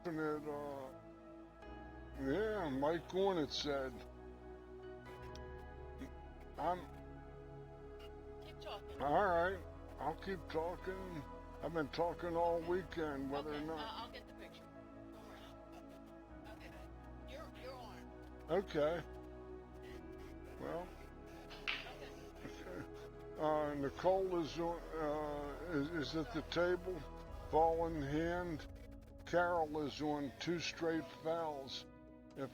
It, yeah, Mike Gornett said, Keep talking. all right, I'll keep talking. I've been talking all weekend, whether Okay, or not. I'll get the picture. Don't worry. Okay. You're on. Okay. Well, okay. Nicole is at the table, ball in hand. Carol is on 2 straight fouls. If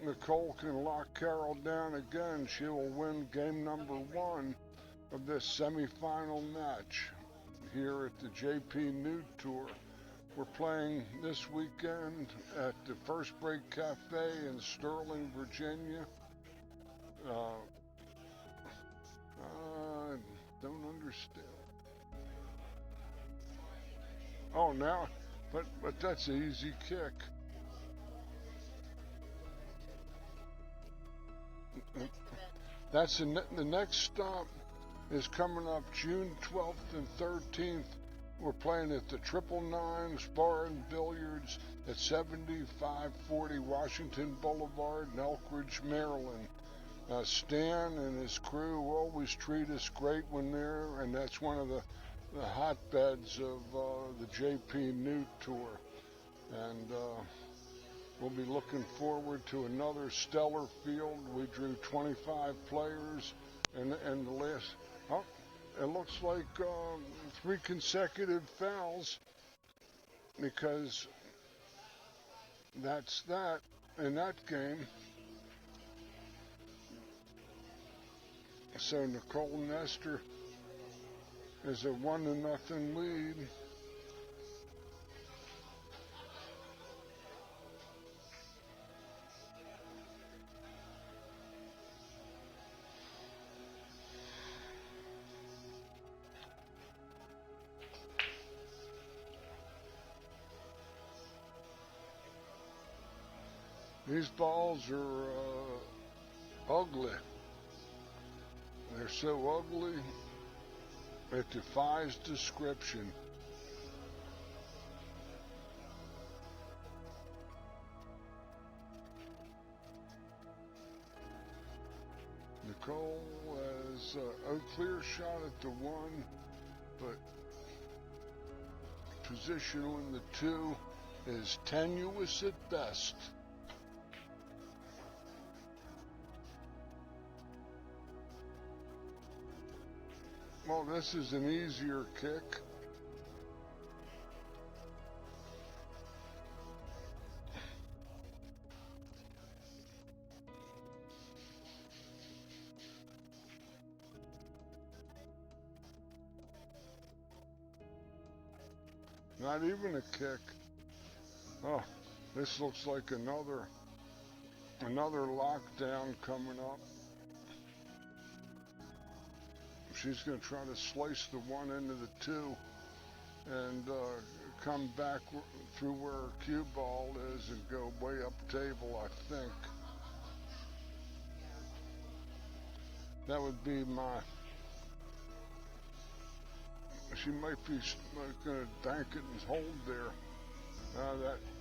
Nicole can lock Carol down again, she will win game number 1 of this semifinal match here at the JPNEWT Tour. We're playing this weekend at the First Break Cafe in Sterling, Virginia. I don't understand. Oh, now, but that's an easy kick. That's the next stop is coming up June 12th and 13th. We're playing at the 999 Bar and Billiards at 7540 Washington Boulevard in Elkridge, Maryland. Stan and his crew always treat us great when they're, and that's one of the hotbeds of the JPNEWT Tour. And we'll be looking forward to another stellar field. We drew 25 players, and the last, it looks like 3 consecutive fouls, because that's that in that game. So Nicole Nestor is a 1-0 lead. These balls are ugly. They're so ugly, it defies description. Nicole has a clear shot at the 1, but position on the 2 is tenuous at best. Well, this is an easier kick. Not even a kick. Oh, this looks like another lockdown coming up. She's going to try to slice the 1 into the 2 and come back through where her cue ball is and go way up table, I think. That would be my... She might be going to bank it and hold there.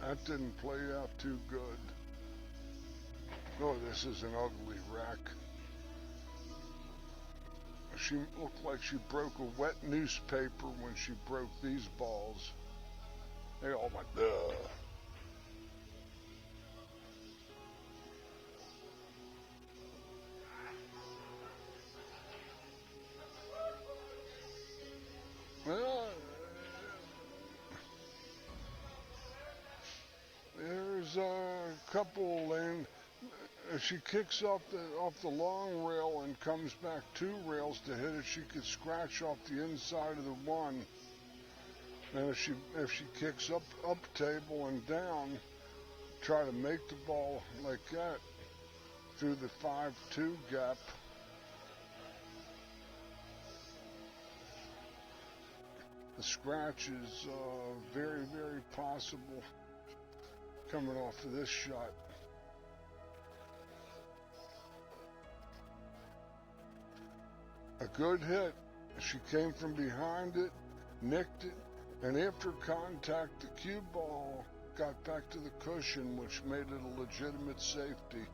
That didn't play out too good. Oh, this is an ugly rack. She looked like she broke a wet newspaper when she broke these balls. They all went, ugh. Well, there's a couple, and she kicks off the long rail and comes back 2 rails to hit it. She could scratch off the inside of the 1, and if she kicks up table and down, try to make the ball like that through the 5-2 gap. The scratch is very, very possible coming off of this shot. A good hit. She came from behind it, nicked it, And after contact, the cue ball got back to the cushion, which made it a legitimate safety.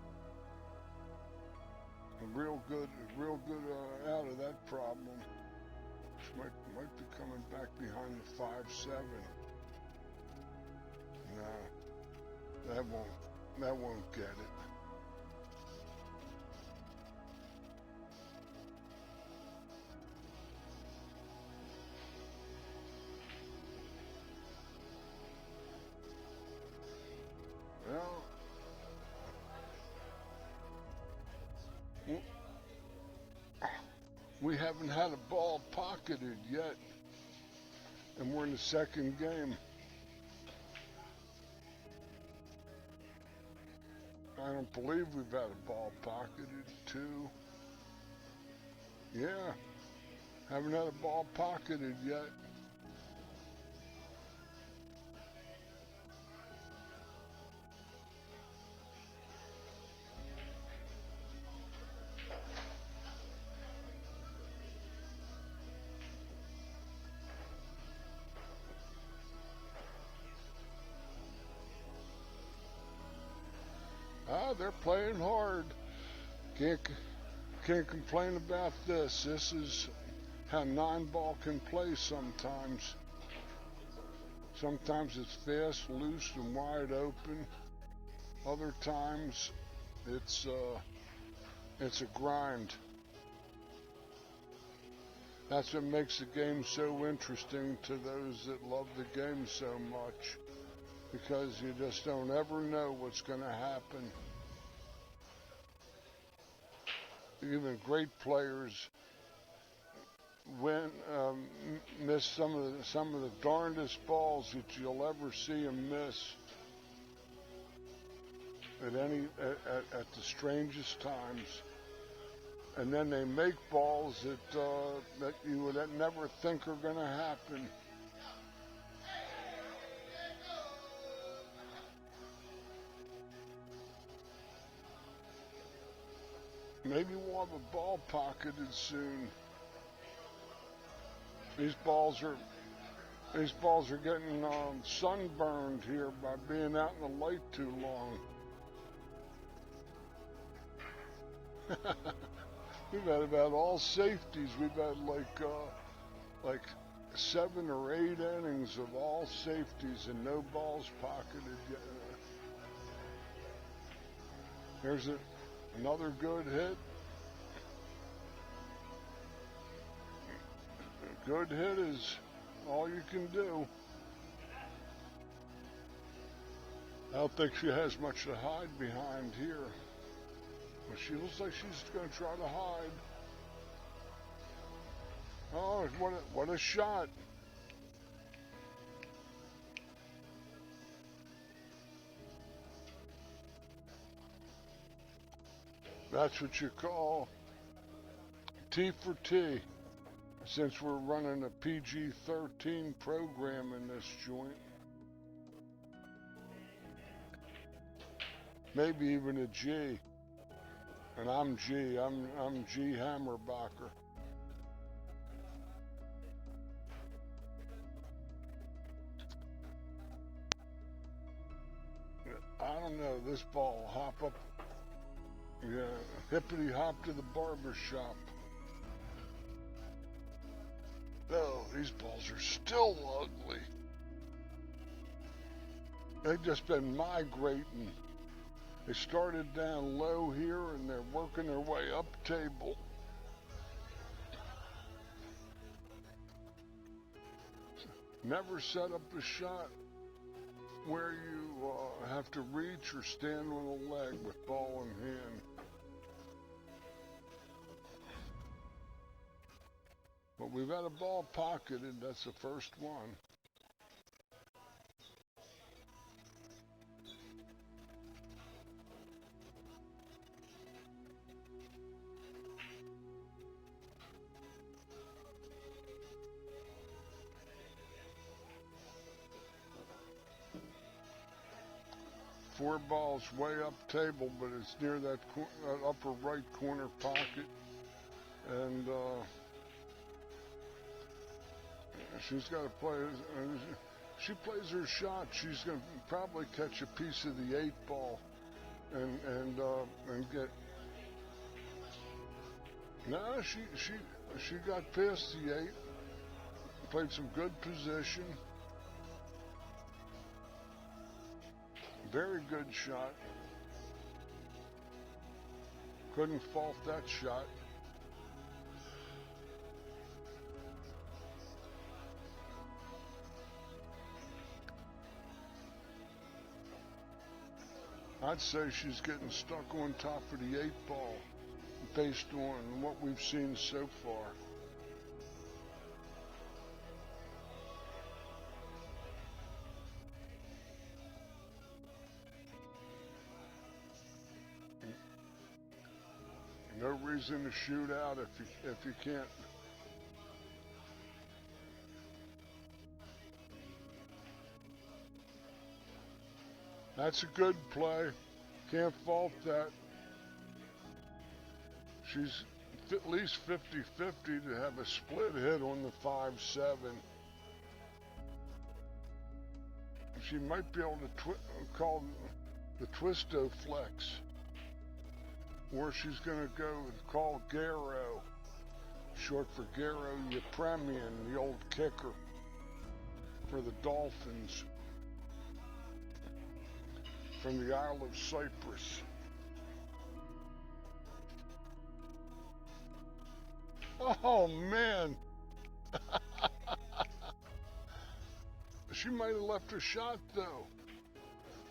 Real good out of that problem. Which might be coming back behind the 5-7. No, that won't get it. Well, we haven't had a ball pocketed yet, and we're in the second game. I don't believe we've had a ball pocketed. 2. Yeah, haven't had a ball pocketed yet. They're playing hard. Can't complain about this. This is how 9-ball can play sometimes. Sometimes it's fast, loose, and wide open. Other times it's a grind. That's what makes the game so interesting to those that love the game so much, because you just don't ever know what's going to happen. Even great players miss some of the darndest balls that you'll ever see them miss at the strangest times, and then they make balls that you would never think are going to happen. Maybe we'll have a ball pocketed soon. These balls are getting sunburned here by being out in the light too long. We've had about all safeties. We've had like 7 or 8 innings of all safeties and no balls pocketed yet. There's another good hit. A good hit is all you can do. I don't think she has much to hide behind here. But she looks like she's going to try to hide. Oh, what a shot. That's what you call T for T, since we're running a PG-13 program in this joint. Maybe even a G. And I'm G. I'm G Hammerbacher. I don't know, this ball will hop up. Yeah, hippity hop to the barber shop. Oh, these balls are still ugly. They've just been migrating. They started down low here and they're working their way up table. Never set up a shot where you have to reach or stand on a leg with ball in hand. But we've had a ball pocketed, that's the first one. Four balls way up table, but it's near that upper right corner pocket. And She's got to play. She plays her shot. She's going to probably catch a piece of the 8 ball and get. No, she got past the 8. Played some good position. Very good shot. Couldn't fault that shot. I'd say she's getting stuck on top of the 8 ball based on what we've seen so far. No reason to shoot out if you can't. That's a good play. Can't fault that. She's at least 50-50 to have a split hit on the 5-7. She might be able to call the twisto flex. Or she's going to go and call Garrow, short for Garrow Yepremian, the old kicker for the Dolphins from the Isle of Cyprus. Oh, man. She might have left her shot, though.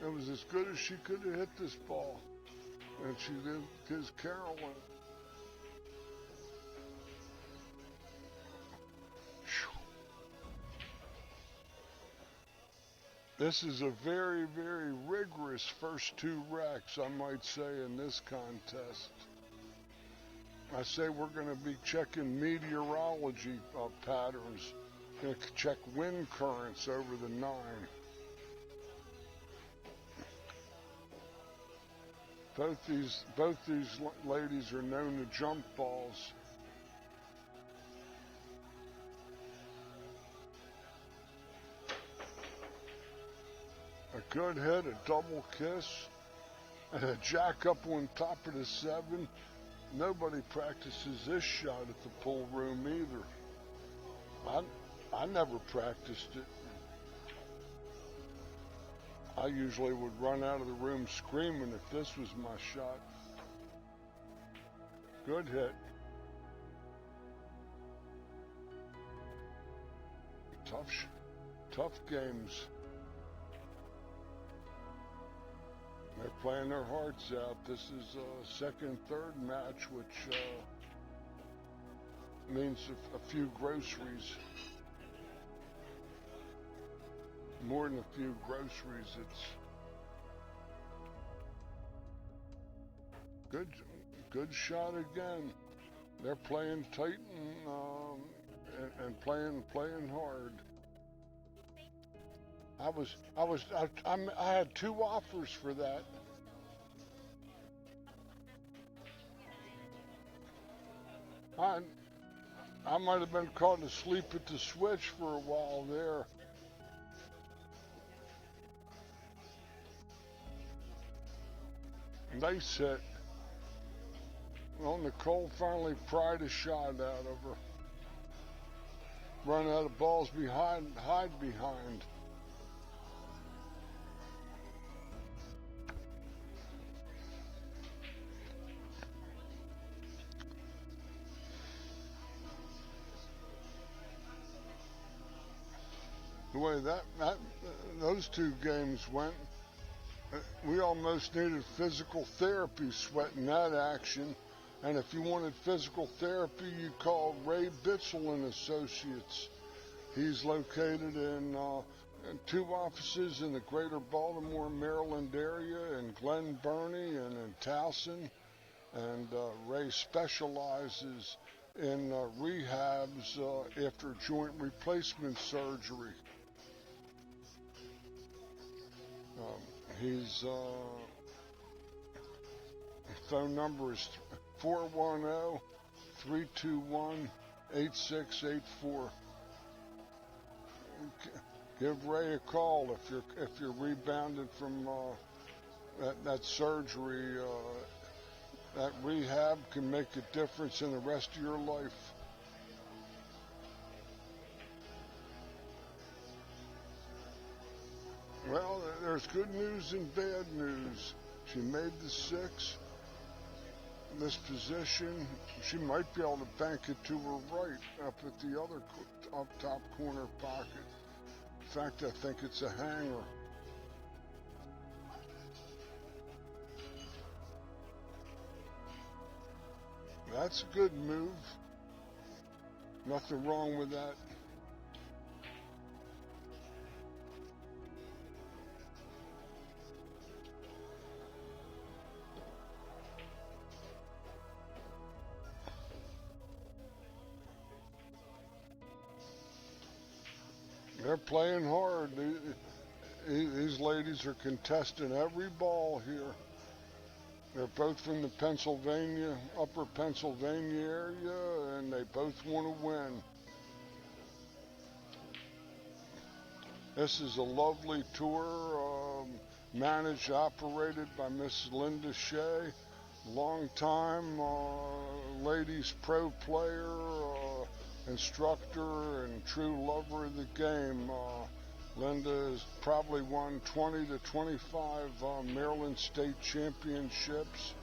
It was as good as she could have hit this ball. And she did his Carolyn. This is a very, very rigorous first 2 racks, I might say, in this contest. I say we're going to be checking meteorology patterns. Going to check wind currents over the 9. Both these ladies are known to jump balls. A good hit, a double kiss, and a jack up on top of the 7. Nobody practices this shot at the pool room either. I never practiced it. I usually would run out of the room screaming if this was my shot. Good hit. Tough games. They're playing their hearts out. This is a second, third match, which means a few groceries. More than a few groceries. It's good shot again. They're playing tight and playing hard. I had 2 offers for that. I might have been caught asleep at the switch for a while there. Nice hit. Well, Nicole finally pried a shot out of her. Run out of balls hide behind. The way those 2 games went, we almost needed physical therapy sweating that action. And if you wanted physical therapy, you call Ray Bitzel and Associates. He's located in 2 offices in the greater Baltimore, Maryland area, in Glen Burnie and in Towson. And Ray specializes in rehabs after joint replacement surgery. His phone number is 410-321-8684. give Ray a call if you're rebounding from that surgery. That rehab can make a difference in the rest of your life. Well, there's good news and bad news. She made the six. This position, she might be able to bank it to her right up at the other up top corner pocket. In fact, I think it's a hanger. That's a good move. Nothing wrong with that. They're playing hard. These ladies are contesting every ball here. They're both from the upper Pennsylvania area, and they both want to win. This is a lovely tour, managed, operated by Miss Linda Shea, long-time ladies pro player, instructor, and true lover of the game. Linda has probably won 20 to 25 Maryland State Championships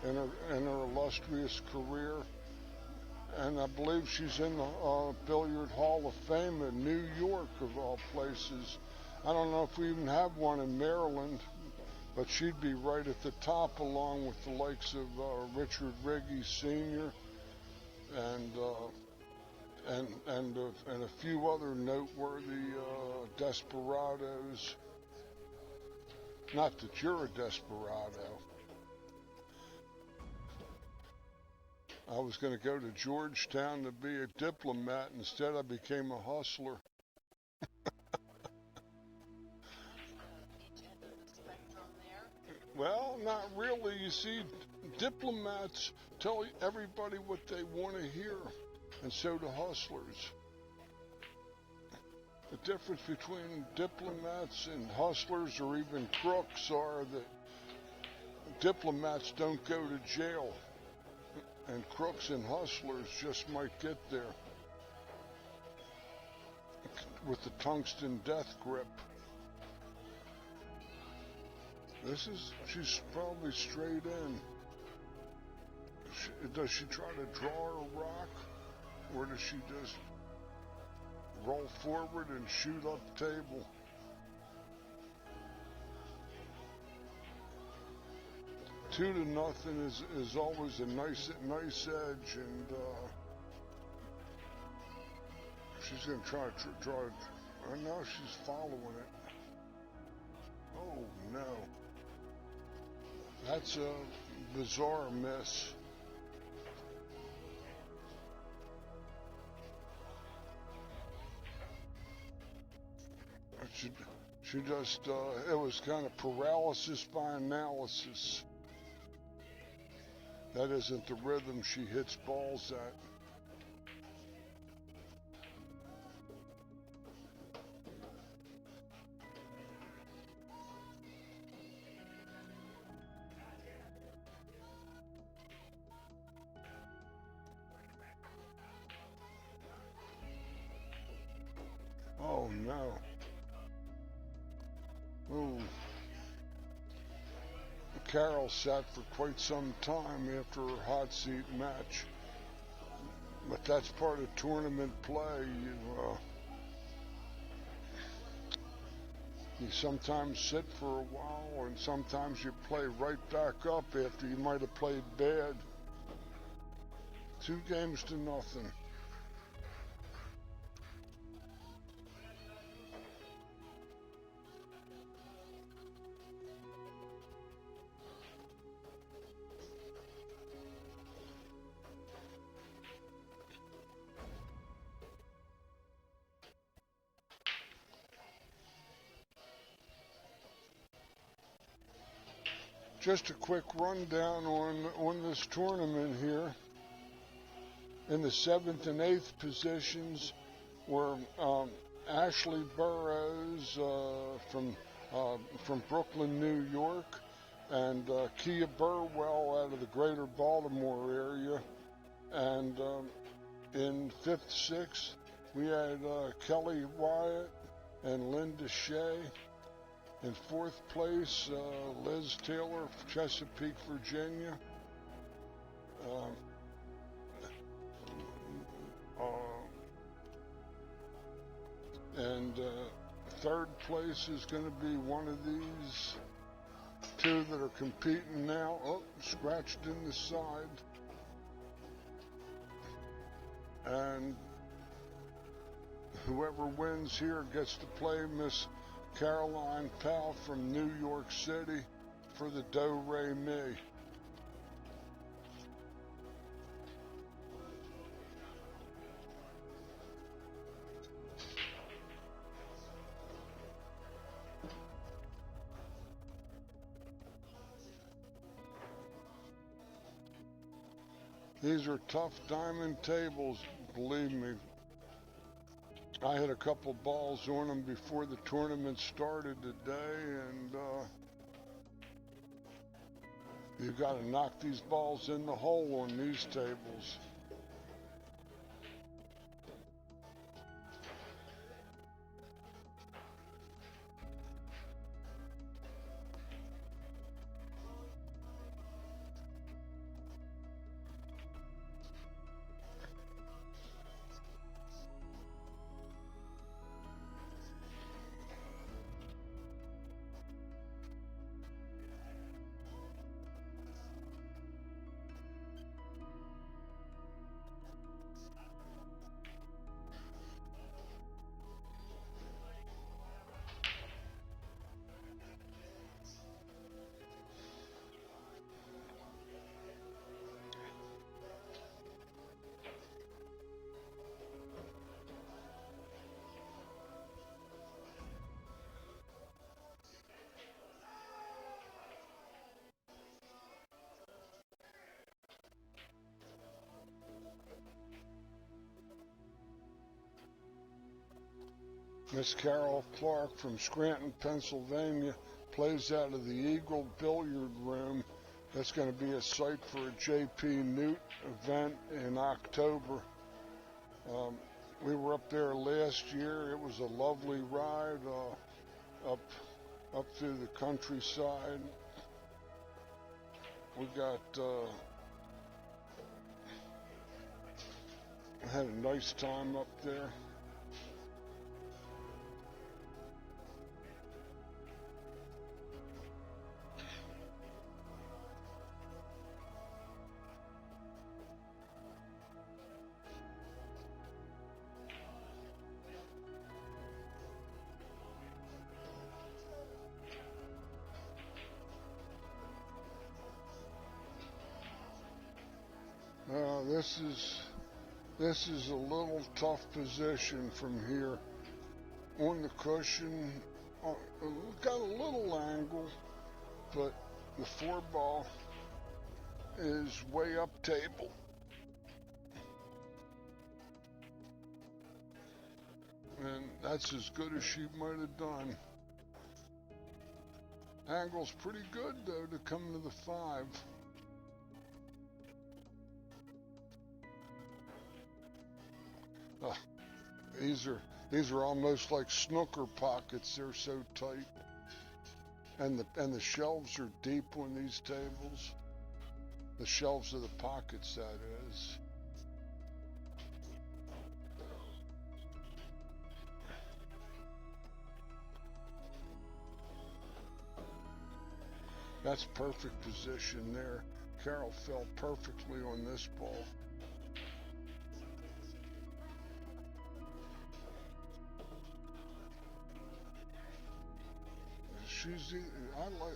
in her illustrious career. And I believe she's in the Billiard Hall of Fame in New York, of all places. I don't know if we even have one in Maryland, but she'd be right at the top, along with the likes of Richard Riggy Sr. and a few other noteworthy desperados. Not that you're a desperado. I was going to go to Georgetown to be a diplomat. Instead, I became a hustler. Well, not really. You see, diplomats tell everybody what they want to hear, and so do hustlers. The difference between diplomats and hustlers, or even crooks, are that diplomats don't go to jail, and crooks and hustlers just might get there with the tungsten death grip. She's probably straight in. Does she try to draw her rock, or does she just roll forward and shoot up table? Two to nothing is always a nice edge, and she's going to try to draw it. I know she's following it. Oh no. That's a bizarre miss. She just, it was kind of paralysis by analysis. That isn't the rhythm she hits balls at. Oh no. Ooh. Carol sat for quite some time after her hot seat match, but that's part of tournament play. You sometimes sit for a while, and sometimes you play right back up after you might have played bad. 2 games to nothing. Just a quick rundown on this tournament here. In the 7th and 8th positions were Ashley Burrows from Brooklyn, New York, and Kia Burwell out of the greater Baltimore area. And in 5th, 6th, we had Kelly Wyatt and Linda Shea. In 4th place, Liz Taylor of Chesapeake, Virginia. And 3rd place is going to be one of these two that are competing now. Oh, scratched in the side. And whoever wins here gets to play Miss Caroline Powell from New York City for the Do-Re-Mi. These are tough diamond tables, believe me. I had a couple balls on them before the tournament started today, and you got to knock these balls in the hole on these tables. Miss Carol Clark from Scranton, Pennsylvania, plays out of the Eagle Billiard Room. That's going to be a site for a JPNEWT event in October. We were up there last year. It was a lovely ride up through the countryside. We had a nice time up there. This is a little tough position from here. On the cushion, got a little angle, but the 4-ball is way up table. And that's as good as she might have done. Angle's pretty good though to come to the 5. These are almost like snooker pockets. They're so tight, and the shelves are deep on these tables. The shelves of the pockets, that is. That's perfect position there. Carol fell perfectly on this ball.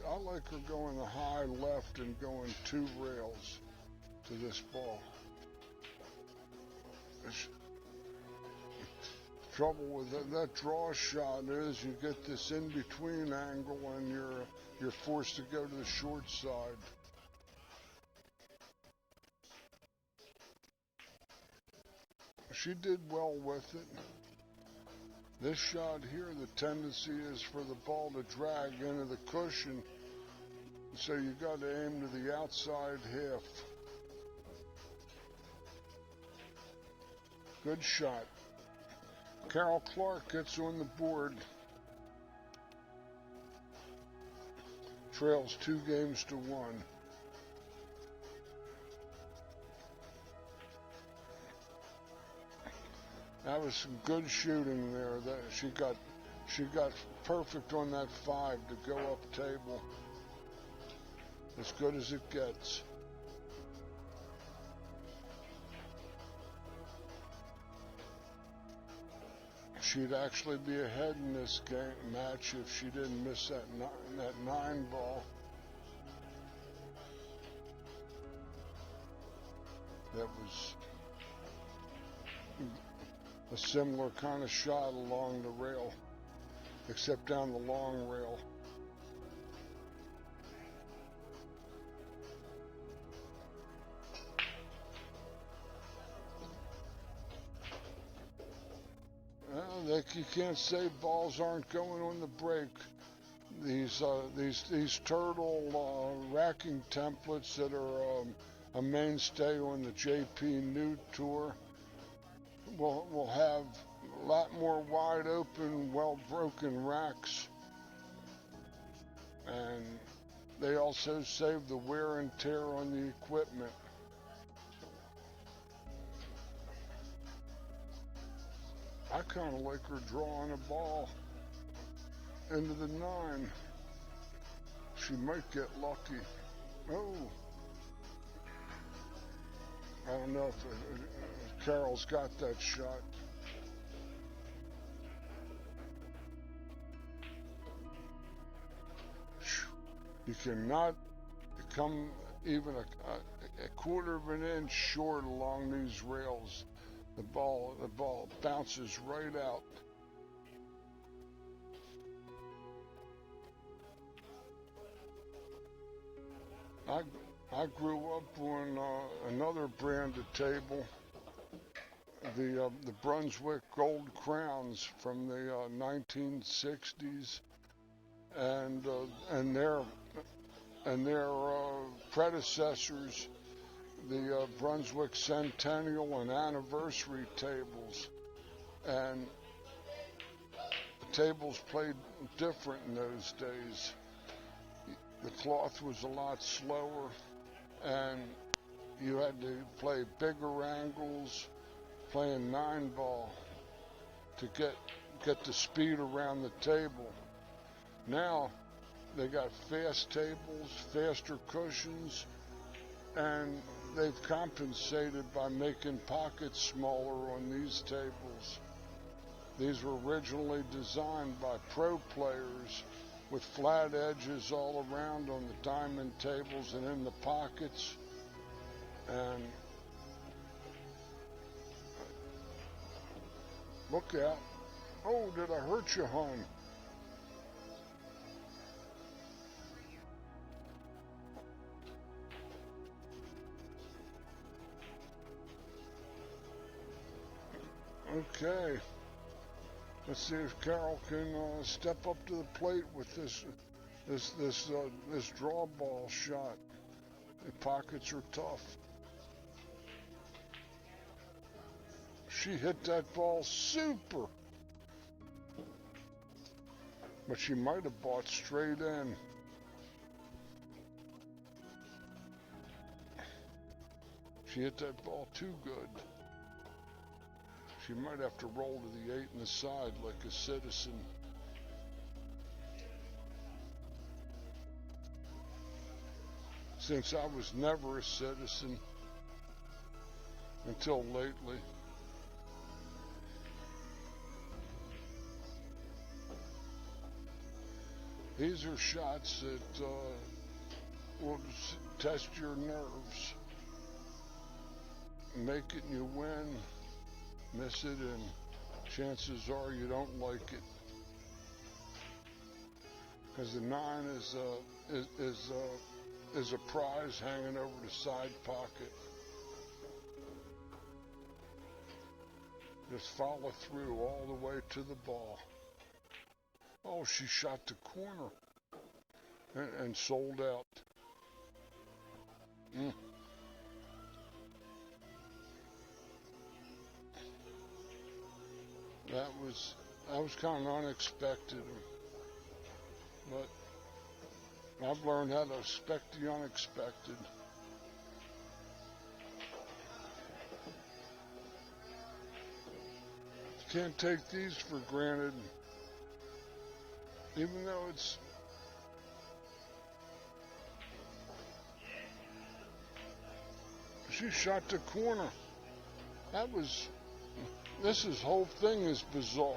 I like her going a high left and going 2 rails to this ball. Trouble with that draw shot is you get this in between angle and you're forced to go to the short side. She did well with it. This shot here, the tendency is for the ball to drag into the cushion, so you got to aim to the outside half. Good shot. Carol Clark gets on the board. Trails 2-1. That was some good shooting there. That she got perfect on that 5 to go up table. As good as it gets. She'd actually be ahead in this match if she didn't miss that 9 ball. That was a similar kind of shot along the rail, except down the long rail. You can't say balls aren't going on the break. These turtle racking templates that are a mainstay on the JPNEWT tour will have a lot more wide open, well broken racks, and they also save the wear and tear on the equipment. I kind of like her drawing a ball into the 9. She might get lucky. Oh. I don't know if Carol's got that shot. You cannot come even a quarter of an inch short along these rails. The ball bounces right out. I grew up on another brand of table, the Brunswick Gold Crowns from the 1960s, and their predecessors, the Brunswick Centennial and Anniversary tables, and the tables played different in those days. The cloth was a lot slower, and you had to play bigger angles, playing 9 ball to get the speed around the table. Now they got fast tables, faster cushions, and they've compensated by making pockets smaller on these tables. These were originally designed by pro players with flat edges all around on the diamond tables and in the pockets. And look out. Oh, did I hurt you, hon? Okay. Let's see if Carol can step up to the plate with this draw ball shot. The pockets are tough. She hit that ball super, but she might have bought straight in. She hit that ball too good. She might have to roll to the 8 and the side like a citizen. Since I was never a citizen until lately. These are shots that will test your nerves. Make it and you win. Miss it and chances are you don't like it. Because the 9 is a prize hanging over the side pocket. Just follow through all the way to the ball. Oh, she shot the corner and sold out. That was kind of unexpected, but I've learned how to expect the unexpected. Can't take these for granted, even though it's she shot the corner. This whole thing is bizarre.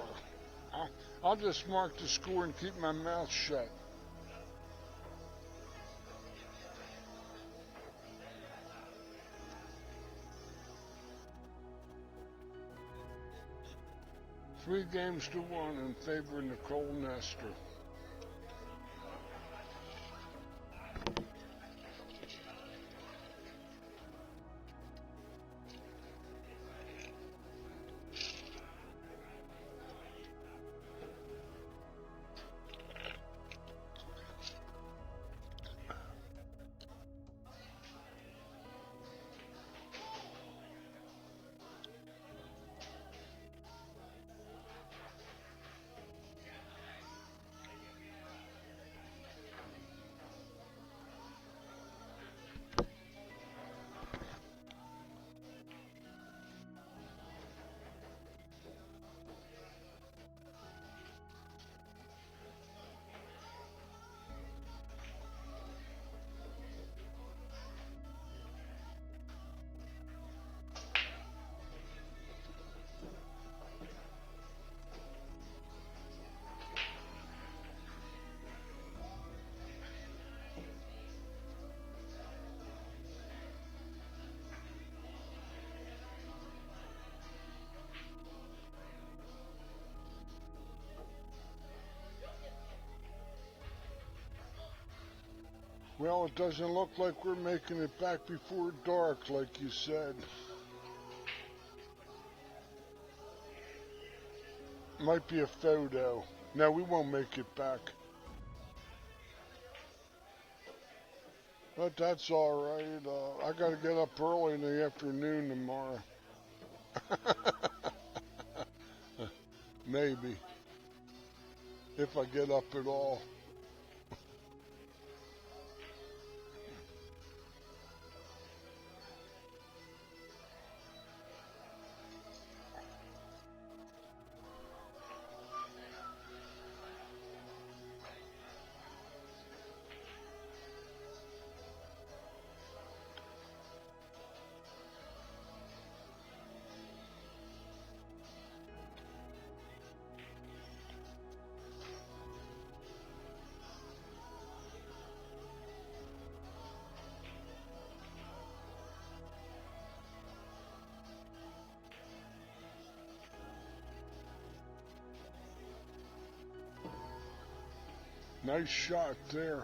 I'll just mark the score and keep my mouth shut. Three games to one in favor of Nicole Nestor. Well, it doesn't look like we're making it back before dark, like you said. Might be a photo. No, we won't make it back. But that's alright. I gotta get up early in the afternoon tomorrow. Maybe. If I get up at all. Nice shot there.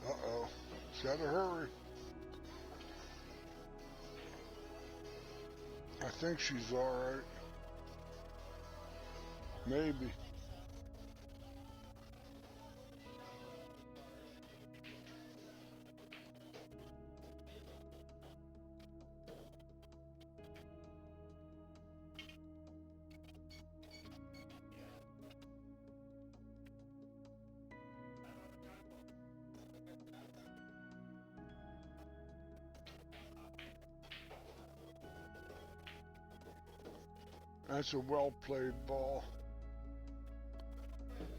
Uh-oh. Gotta hurry. I think she's alright. Maybe. That's a well-played ball.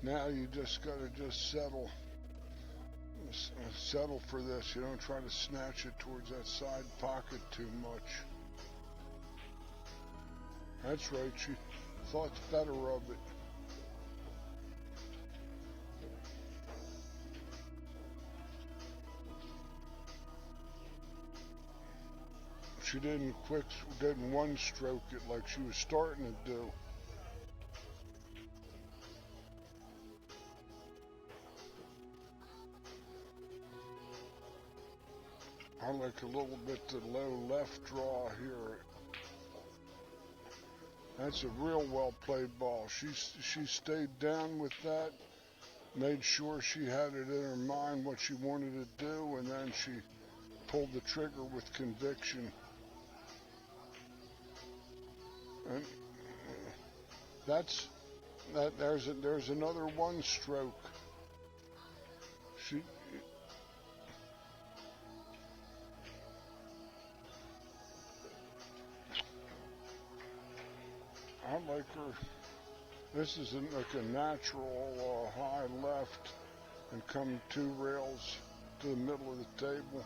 Now you just gotta settle. Settle for this. You don't try to snatch it towards that side pocket too much. That's right. She thought better of it. She didn't one stroke it like she was starting to do. I like a little bit the low left draw here. That's a real well played ball. She stayed down with that, made sure she had it in her mind what she wanted to do, and then she pulled the trigger with conviction. And there's another one stroke. I like her. This is like a natural high left and come 2 rails to the middle of the table.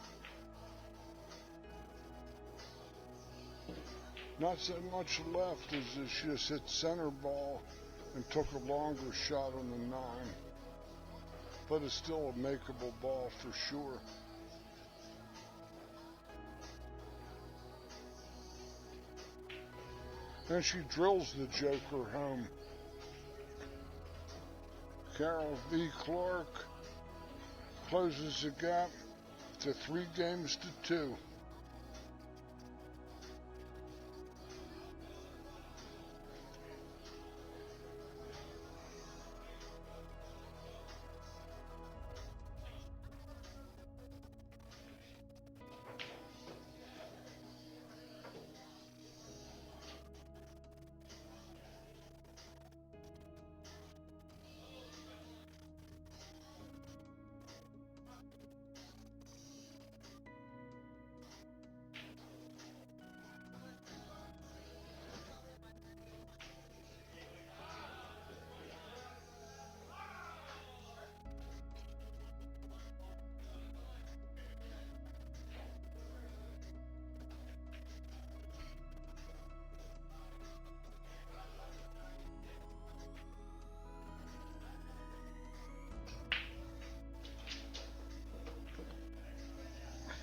Not so much left as she just hit center ball and took a longer shot on the 9. But it's still a makeable ball for sure. And she drills the joker home. Carol V. Clark closes the gap to 3 games to 2.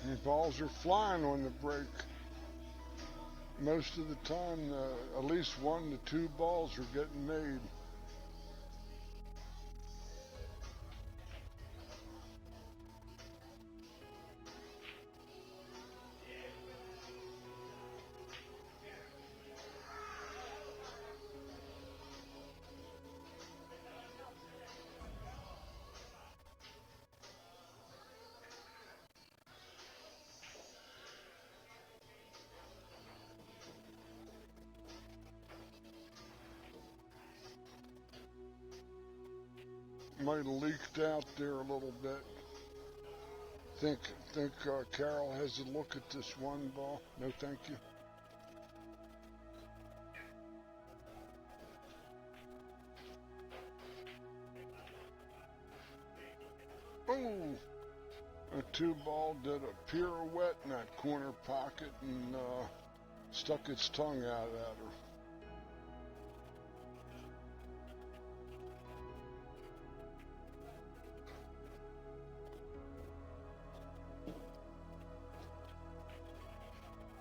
The balls are flying on the break. Most of the time, at least 1 to 2 balls are getting made. Might have leaked out there a little bit. Think Carol has a look at this one ball. No, thank you. Oh, a 2 ball did a pirouette in that corner pocket and stuck its tongue out at her.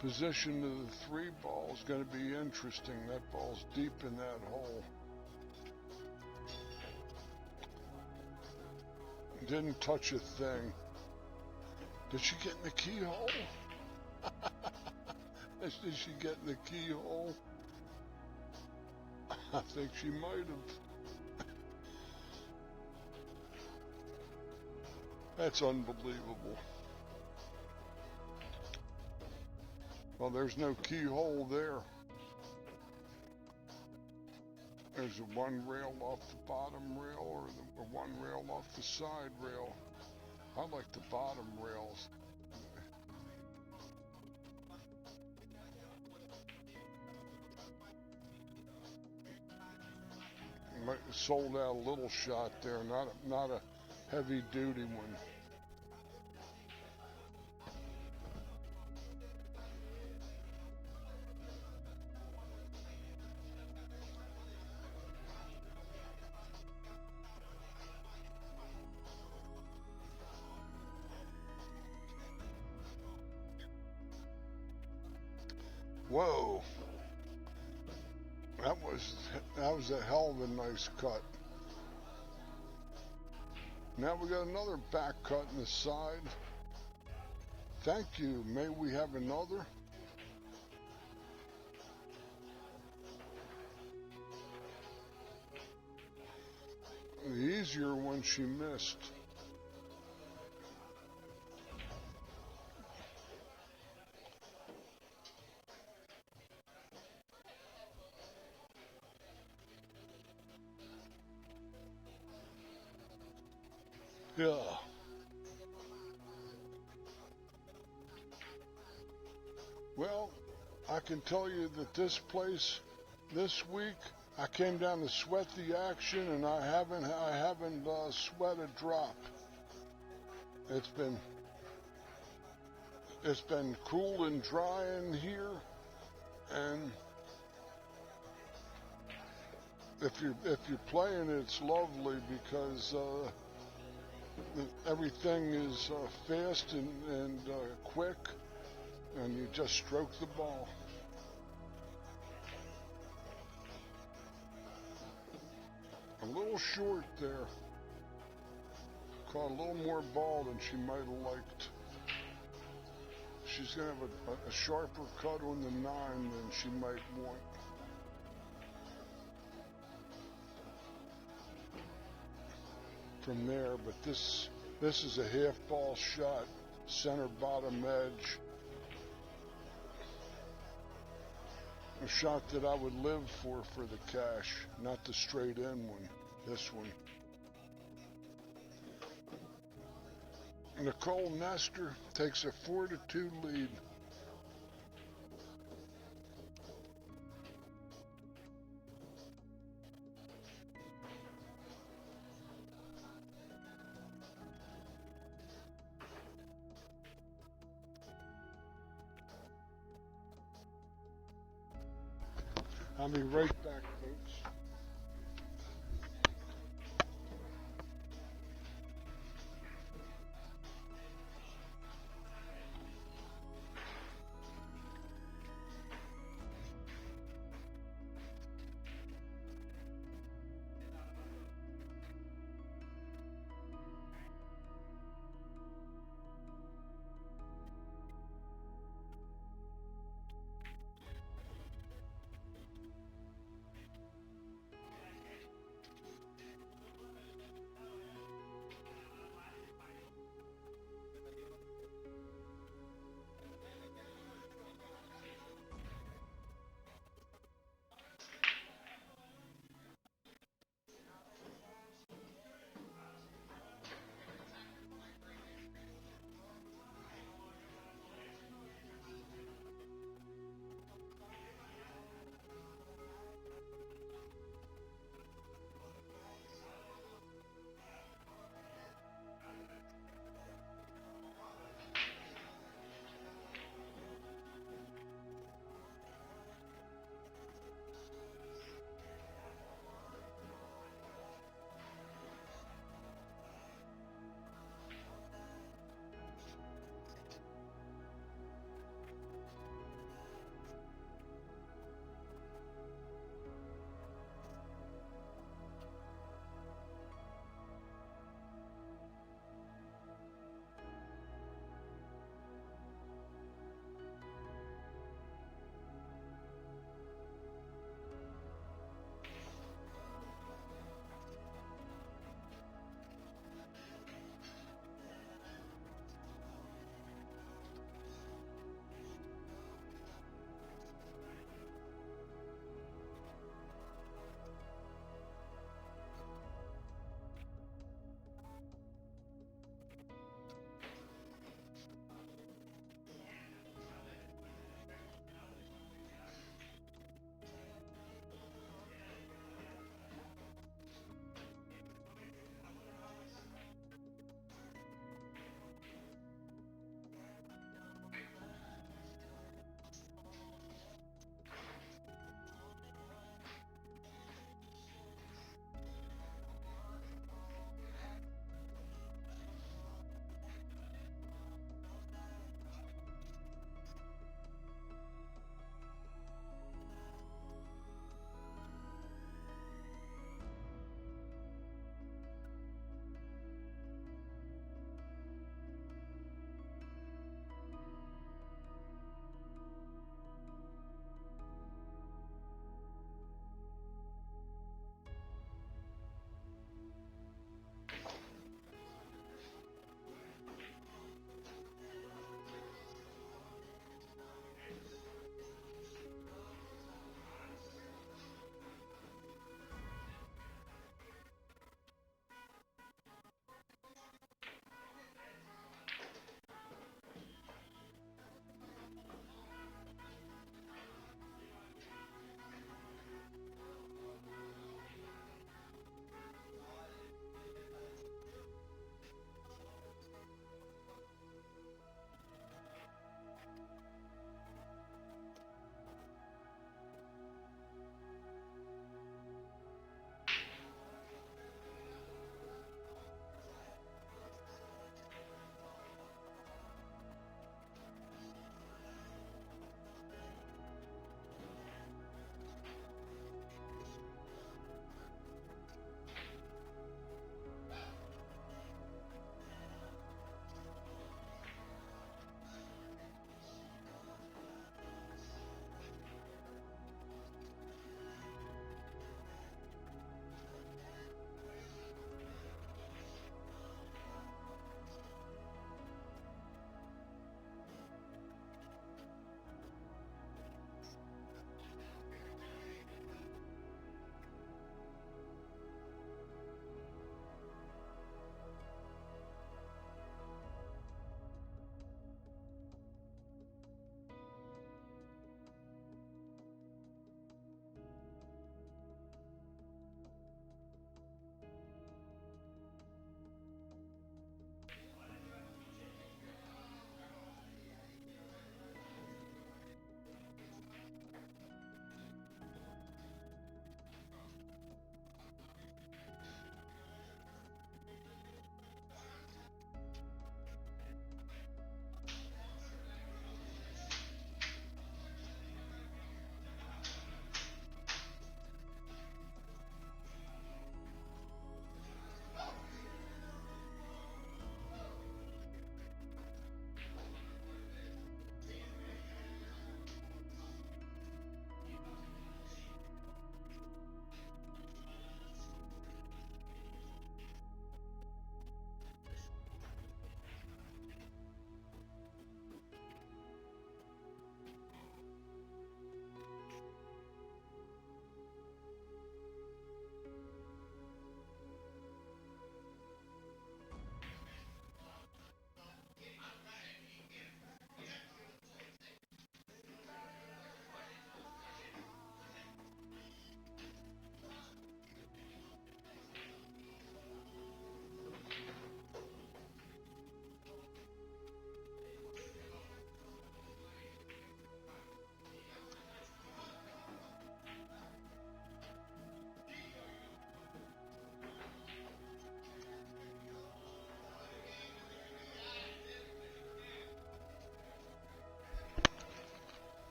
Position of the 3 ball is going to be interesting. That ball's deep in that hole. Didn't touch a thing. Did she get in the keyhole? Did she get in the keyhole? I think she might have. That's unbelievable. Well, there's no keyhole there. There's a 1 rail off the bottom rail or 1 rail off the side rail. I like the bottom rails. Might have sold out a little shot there, not a heavy duty one. Whoa, that was a hell of a nice cut. Now we got another back cut in the side. Thank you. May we have another? The easier one she missed. Yeah. Well, I can tell you that this place, this week, I came down to sweat the action, and I haven't sweat a drop. It's been cool and dry in here, and if you're playing, it's lovely because everything is fast and quick, and you just stroke the ball. A little short there. Caught a little more ball than she might have liked. She's going to have a sharper cut on the 9 than she might want. From there, but this is a half ball shot, center bottom edge. A shot that I would live for the cash, not the straight in one, this one. Nicole Nestor takes a 4-2 lead. I'll be right back, folks.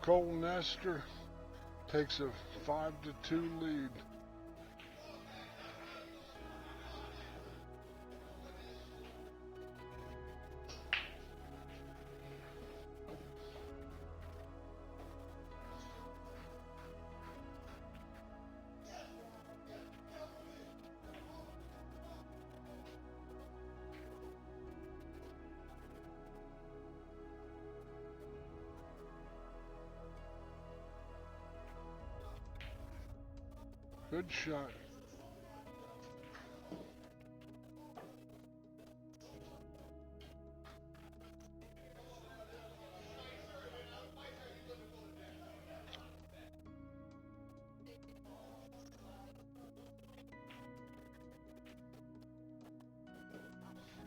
Nicole Nestor takes a 5-2 lead. Good shot.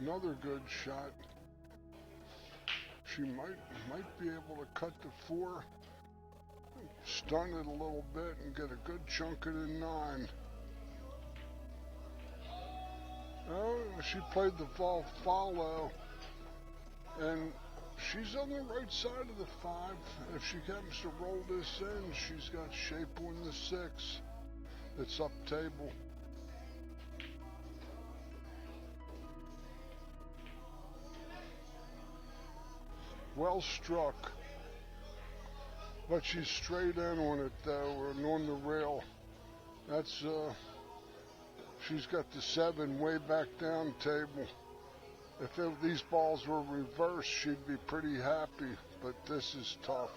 Another good shot. She might be able to cut the 4, stun it a little bit, and get a good chunk of the 9. Oh, she played the ball follow, and she's on the right side of the 5. If she happens to roll this in, she's got shape on the 6. It's up table. Well struck, but she's straight in on it though, and on the rail. That's she's got the 7 way back down table. If these balls were reversed, she'd be pretty happy, but this is tough.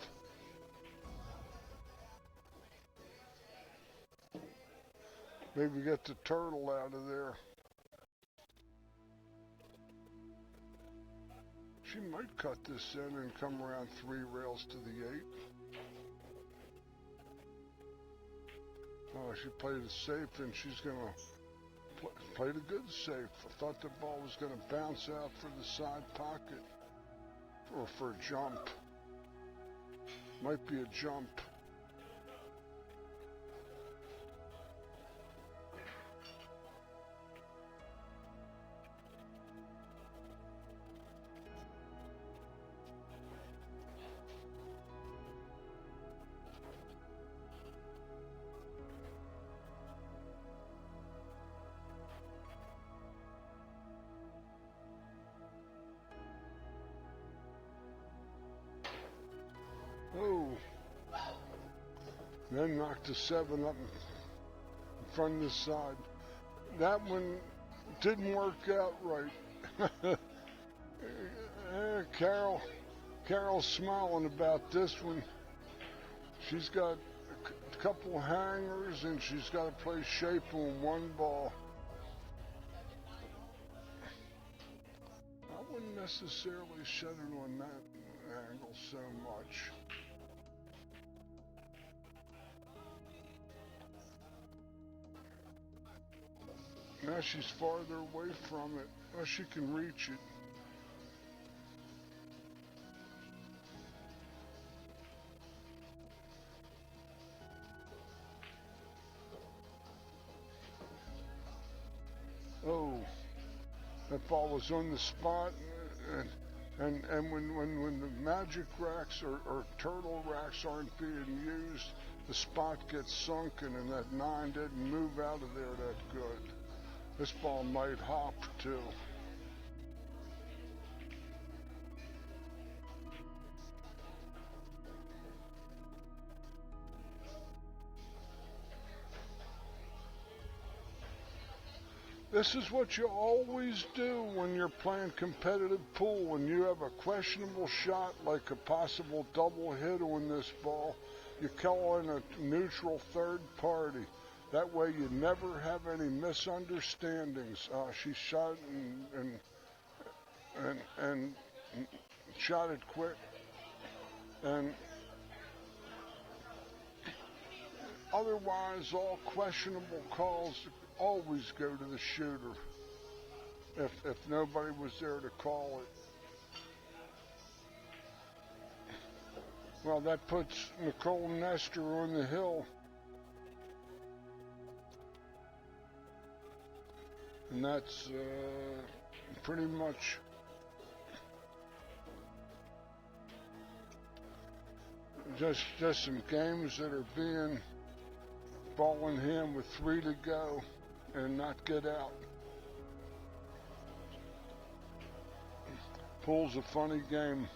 Maybe get the turtle out of there. She might cut this in and come around 3 rails to the 8. Oh, she played it safe, and she's going to play the good safe. I thought the ball was going to bounce out for the side pocket or for a jump. Might be a jump. Oh, then knocked the 7 up in front of the side. That one didn't work out right. Carol's smiling about this one. She's got a couple hangers, and she's got to play shape on 1 ball. I wouldn't necessarily set it on that angle so much. Now she's farther away from it. Well, she can reach it. Oh, that ball was on the spot, and when the magic racks or turtle racks aren't being used, the spot gets sunken, and that 9 didn't move out of there that good. This ball might hop too. This is what you always do when you're playing competitive pool. When you have a questionable shot, like a possible double hit on this ball, you call in a neutral third party. That way you never have any misunderstandings. She shot and shot it quick. And otherwise, all questionable calls always go to the shooter if nobody was there to call it. Well, that puts Nicole Nestor on the hill. And that's pretty much just some games that are being ball in hand with 3 to go and not get out. Pool's a funny game.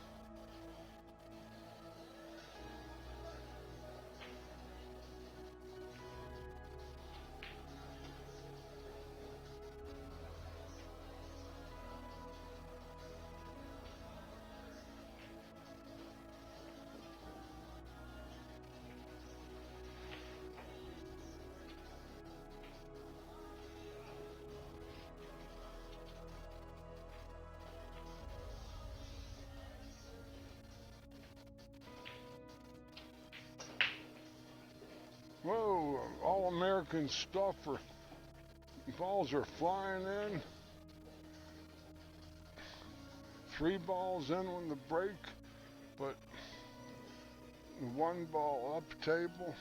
Whoa, all-American stuff. Balls are flying in. 3 balls in on the break, but 1 ball up table.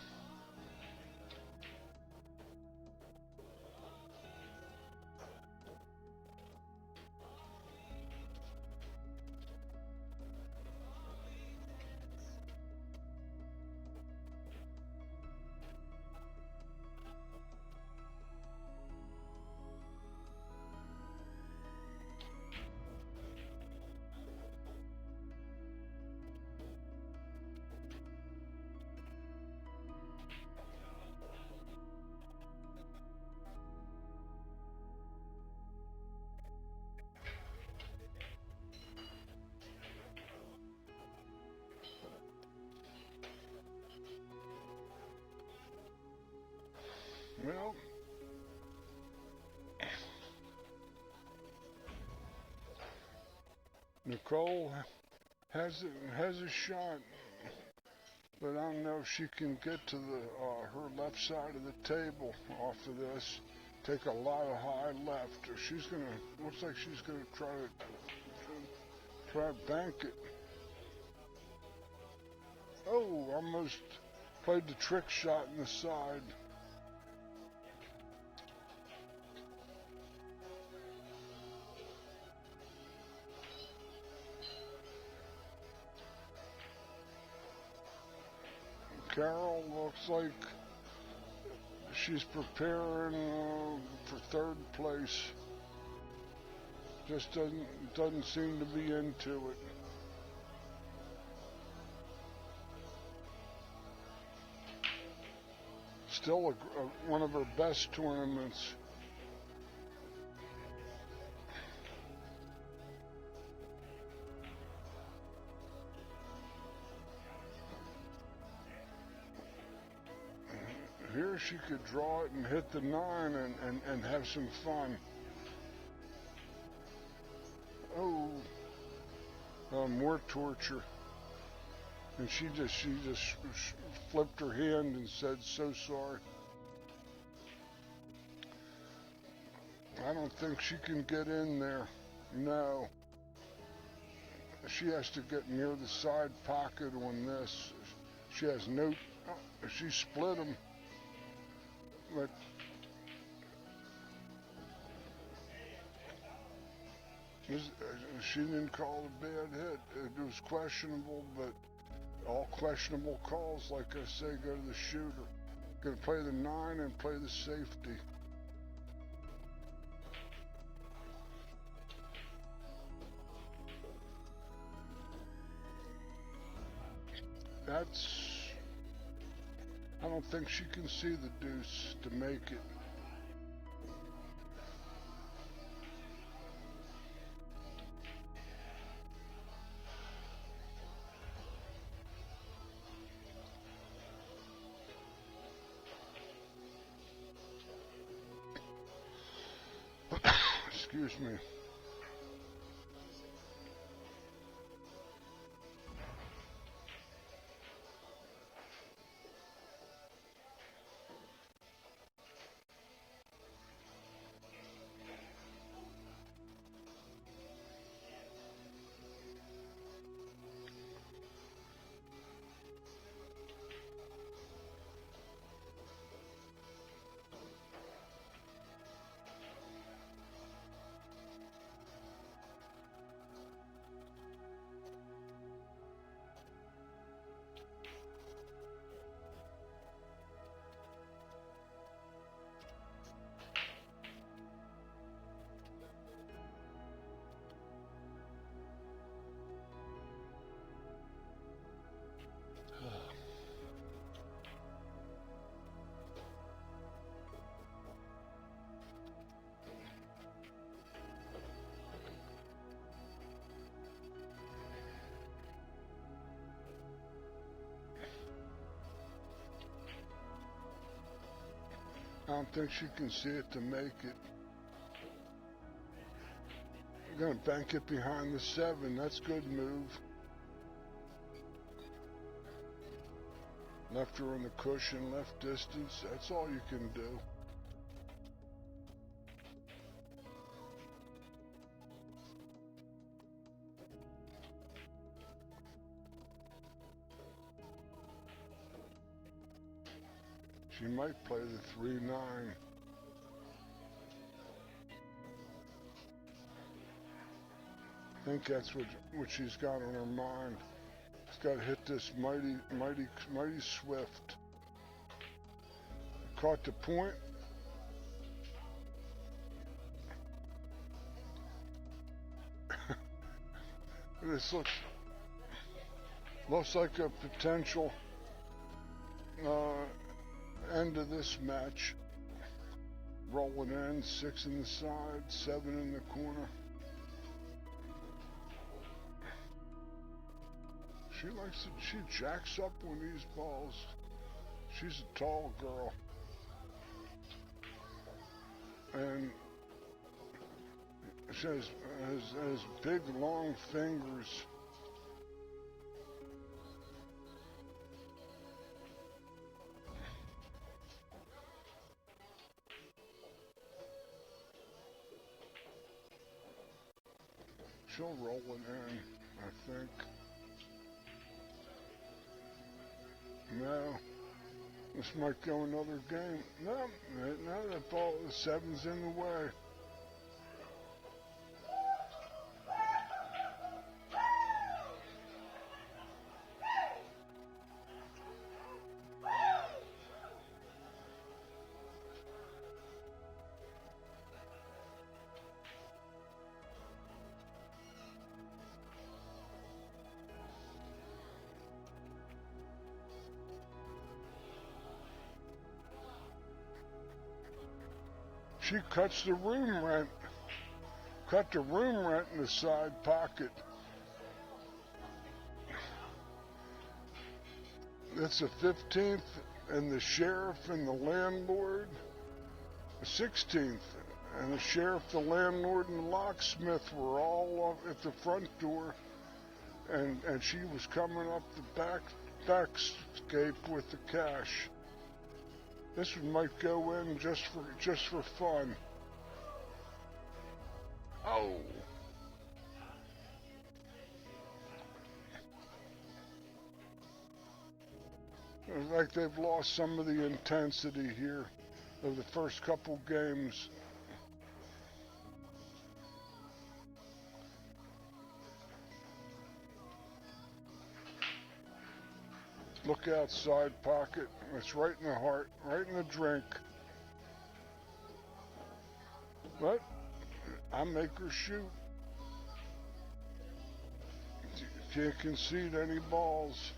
Well, Nicole has a shot, but I don't know if she can get to the her left side of the table off of this. Take a lot of high left, or she's gonna. Looks like she's gonna try to bank it. Oh, almost played the trick shot in the side. Carol looks like she's preparing for 3rd place. Just doesn't seem to be into it. Still one of her best tournaments. Here she could draw it and hit the 9 and have some fun. Oh, more torture. And she just flipped her hand and said, "So sorry." I don't think she can get in there. No. She has to get near the side pocket on this. She has no. She split them. But she didn't call a bad hit. It was questionable, but all questionable calls, like I say, go to the shooter. Gonna play the 9 and play the safety. I don't think she can see the deuce to make it. Excuse me. I don't think she can see it to make it. Gonna bank it behind the 7. That's good move. Left her on the cushion, left distance. That's all you can do. She might play the 3-9. I think that's what she's got on her mind. She's got to hit this mighty swift. Caught the point. This looks like a potential end of this match. Rolling in, 6 in the side, 7 in the corner. She jacks up on these balls. She's a tall girl. And she has big, long fingers. She'll roll it in, I think. No, this might go another game. No, that ball, the 7's in the way. She cuts the room rent. Cut the room rent in the side pocket. That's the 15th, and the sheriff and the landlord, the 16th, and the sheriff, the landlord, and the locksmith were all up at the front door, and she was coming up the backscape with the cash. This one might go in just for fun. Oh. It's like they've lost some of the intensity here of the first couple games. Look outside pocket. It's right in the heart, right in the drink. But I make her shoot. Can't concede any balls.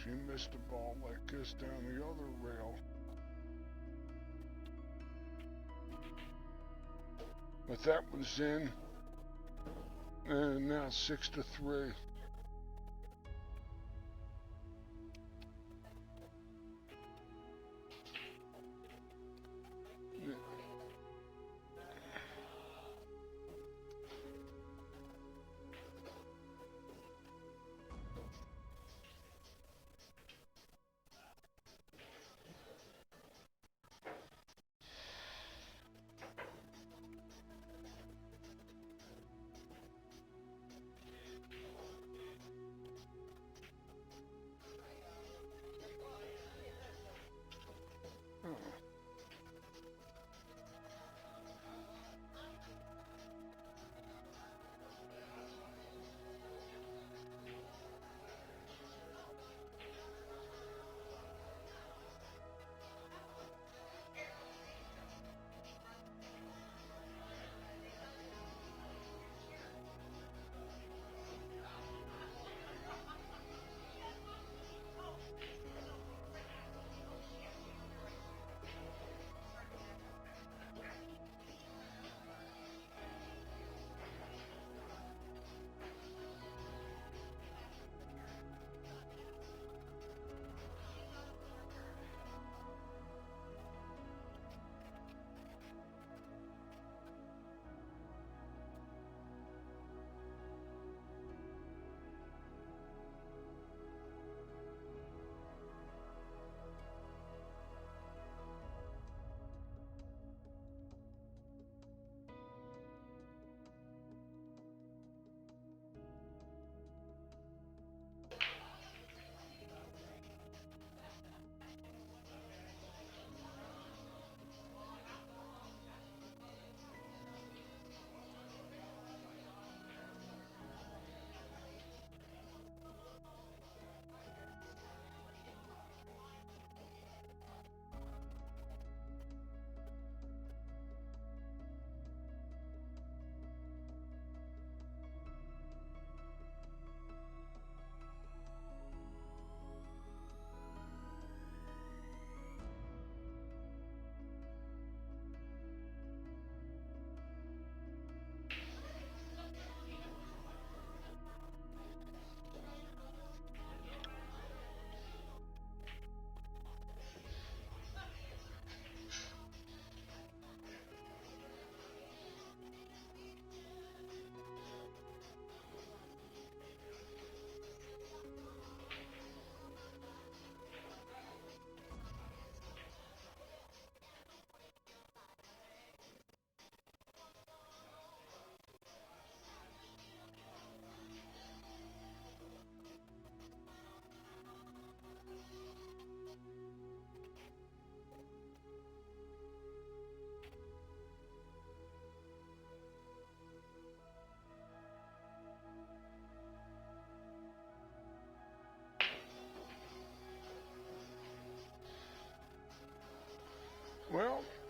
She missed a ball like this down the other rail. But that was in, and now 6-3.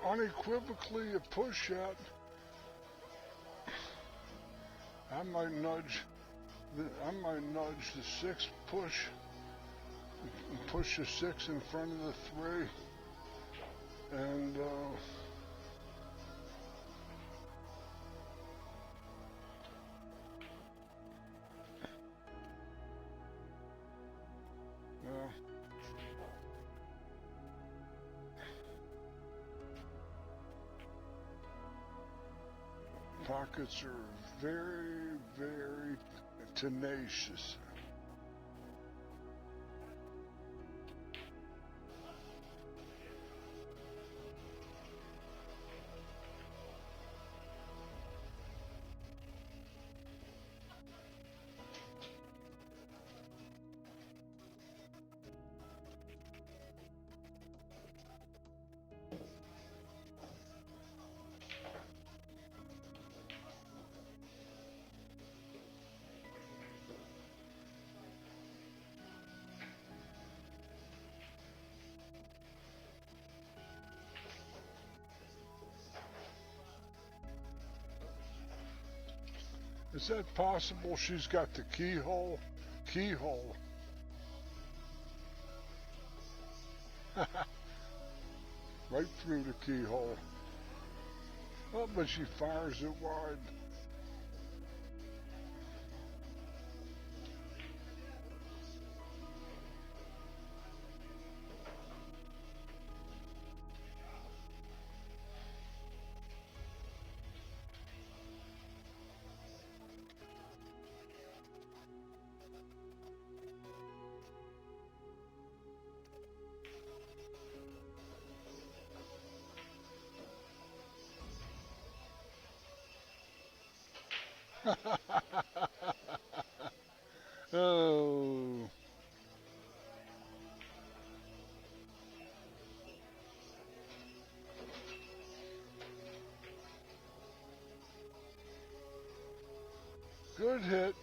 unequivocally a push shot. I might nudge the 6 push and push the 6 in front of the 3, and pockets are very, very tenacious. Is that possible? She's got the keyhole. Right through the keyhole. Oh, but she fires it wide. Oh. Good hit.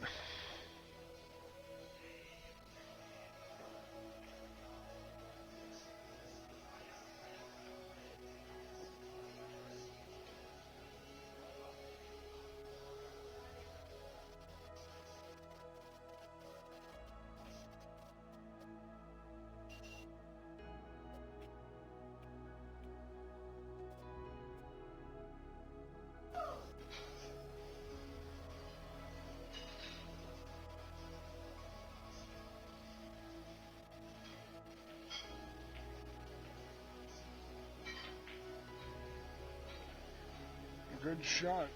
Good shot.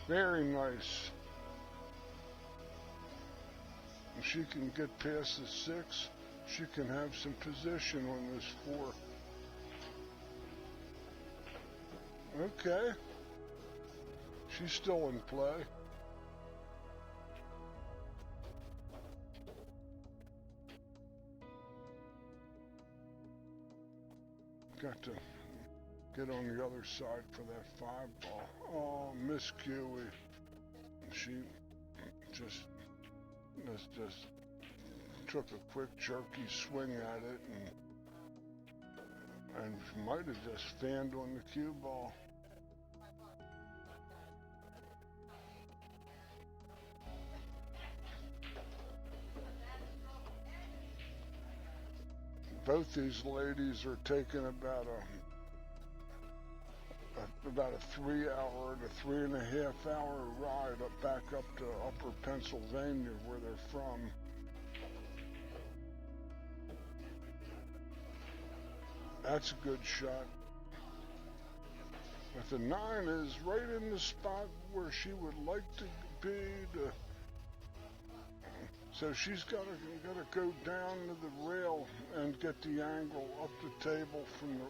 Very nice. If she can get past the 6, she can have some position on this 4. Okay. She's still in play. Got to get on the other side for that 5 ball. Oh, Miss Kiwi. She just took a quick jerky swing at it and might have just fanned on the cue ball. Both these ladies are taking about a 3-hour to 3.5-hour ride back up to Upper Pennsylvania, where they're from. That's a good shot. But the 9 is right in the spot where she would like to be. So she's got to go down to the rail and get the angle up the table from the.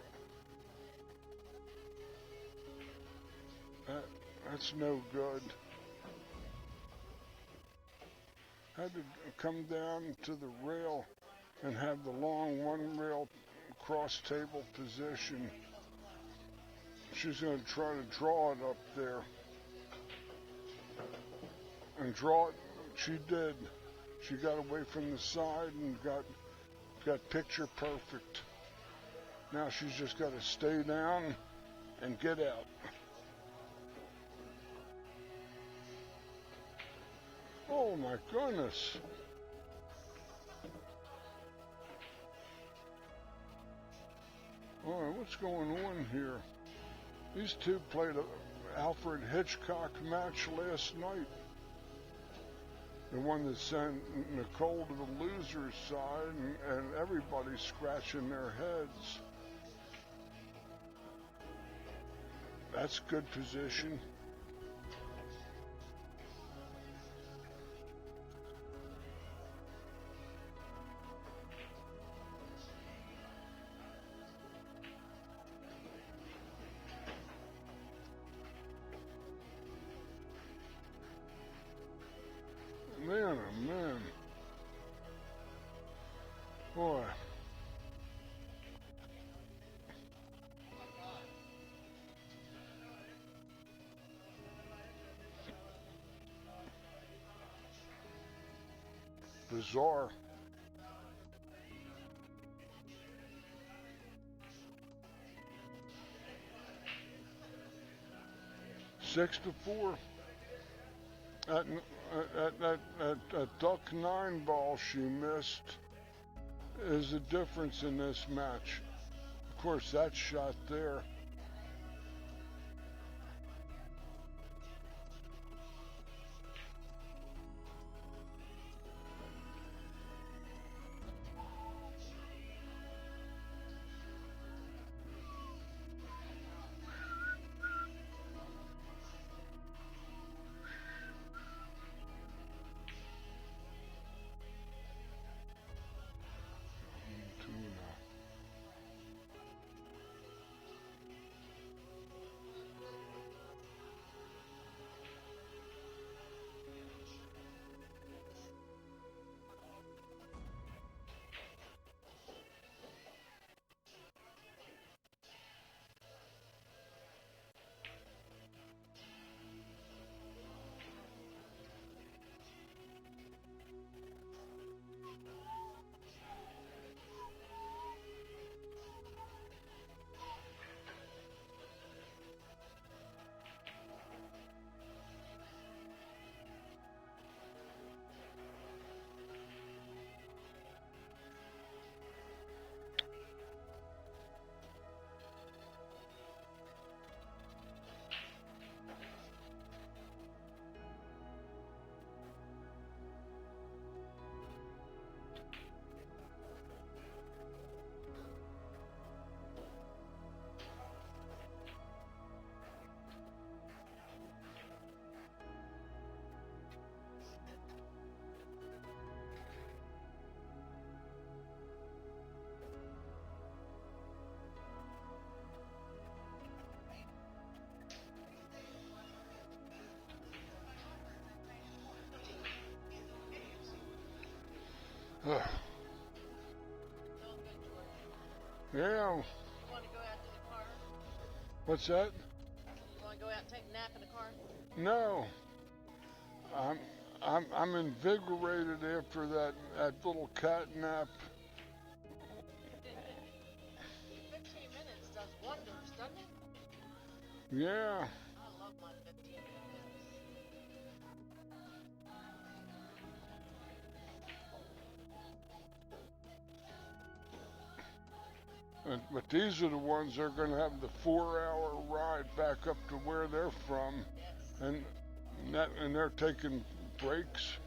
That's no good. Had to come down to the rail and have the long 1 rail cross table position. She's going to try to draw it up there. And draw it. She did. She got away from the side and got picture perfect. Now she's just got to stay down and get out. Oh my goodness. All right, what's going on here? These two played a Alfred Hitchcock match last night. The one that sent Nicole to the loser's side, and everybody's scratching their heads. That's good position. Man, oh man. Boy. Bizarre. Six to 4. That duck 9 ball she missed is the difference in this match. Of course, that shot there. Yeah. You want to go out to the car? What's that? You want to go out and take a nap in the car? No. I'm invigorated after that little cat nap. 15 minutes does wonders, doesn't it? Yeah. I love my 15 minutes. But these are the ones that are going to have the 4-hour ride back up to where they're from, Yes. and they're taking breaks.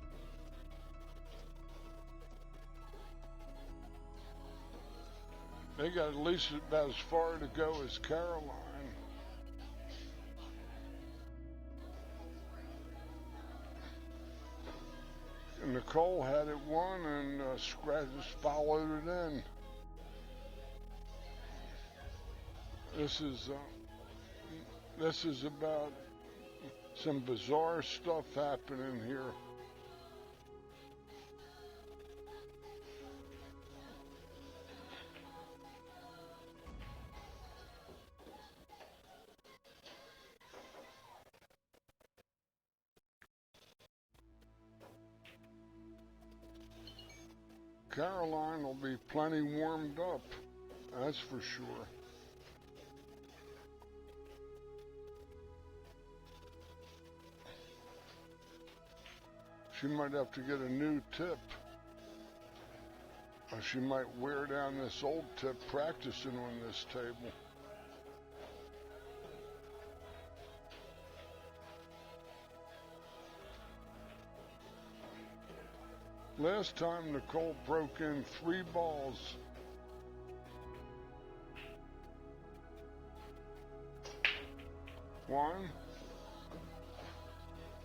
They got at least about as far to go as Caroline. And Nicole had it won, and Scratches followed it in. This is about some bizarre stuff happening here. Caroline will be plenty warmed up That's for sure. She might have to get a new tip. Or she might wear down this old tip practicing on this table. Last time Nicole broke in 3 balls. One,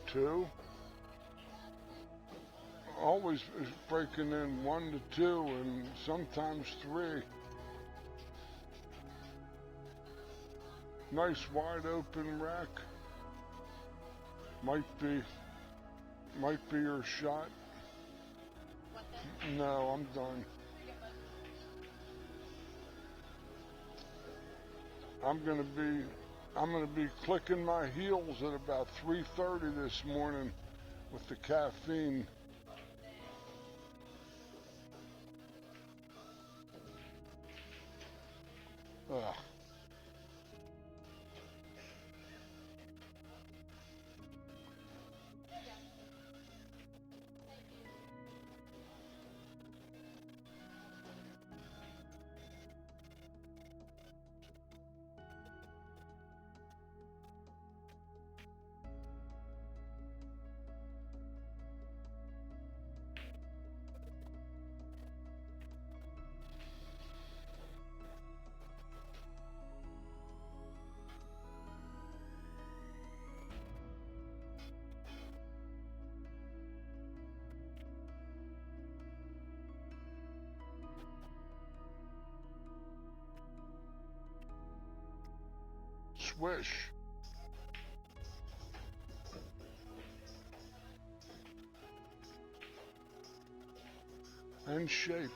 two. Always breaking in 1 to 2 and sometimes 3. Nice wide open rack. Might be her shot. No, I'm done. I'm gonna be clicking my heels at about 3:30 this morning with the caffeine. Ugh. Swish. And shape.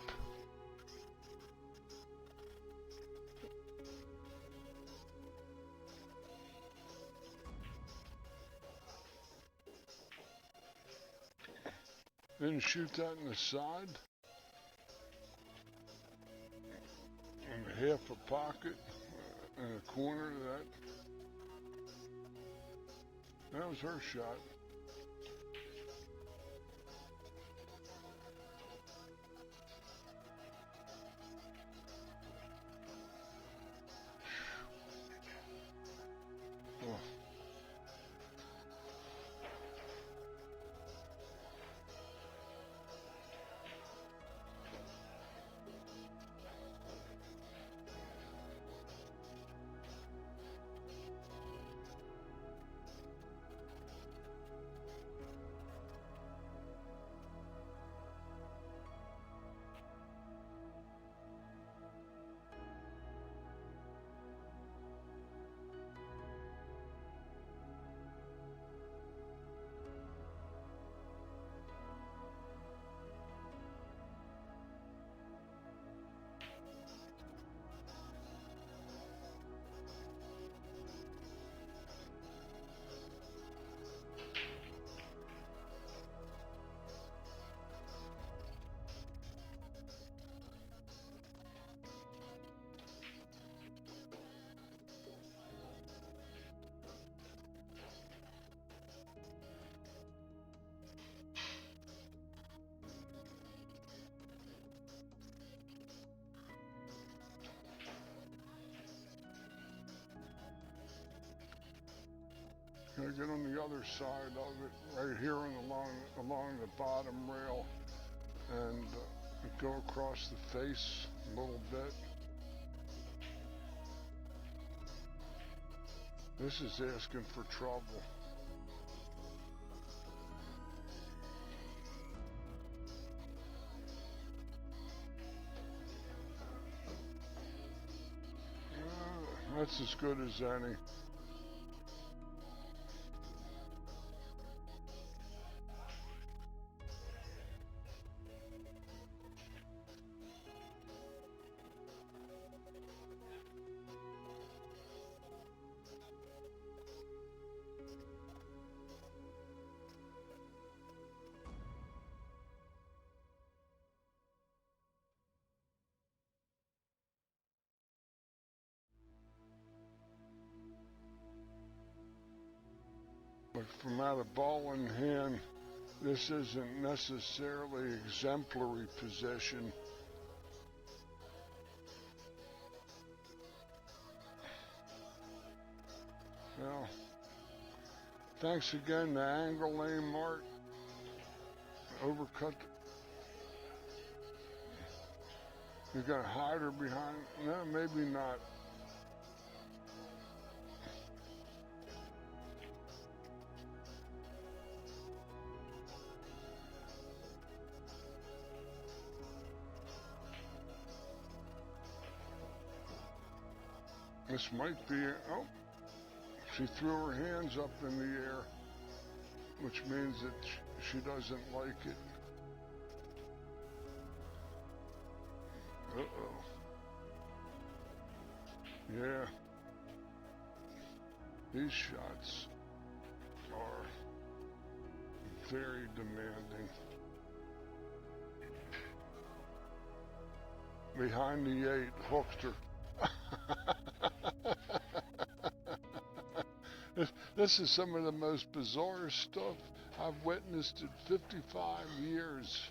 Then shoot that in the side. And half a pocket in a corner of that. That was her shot. Oh. Gonna get on the other side of it, right here along the bottom rail, and go across the face a little bit. This is asking for trouble. That's as good as any. from out of ball in hand. This isn't necessarily exemplary possession. Well, thanks again to Angle Lane Mart. Overcut. You're going to hide her behind? No, maybe not. This might be, oh, she threw her hands up in the air, which means that she doesn't like it. Uh-oh. Yeah. These shots are very demanding. Behind the 8, hooked her. This is some of the most bizarre stuff I've witnessed in 55 years.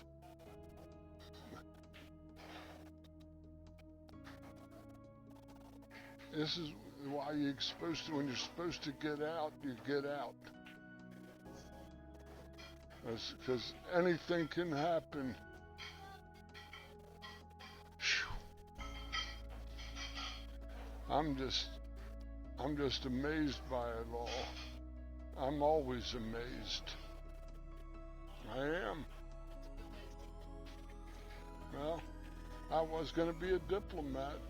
This is why you're supposed to, when you're supposed to get out, you get out. Because anything can happen. I'm just amazed by it all. I'm always amazed. I am. Well, I was going to be a diplomat.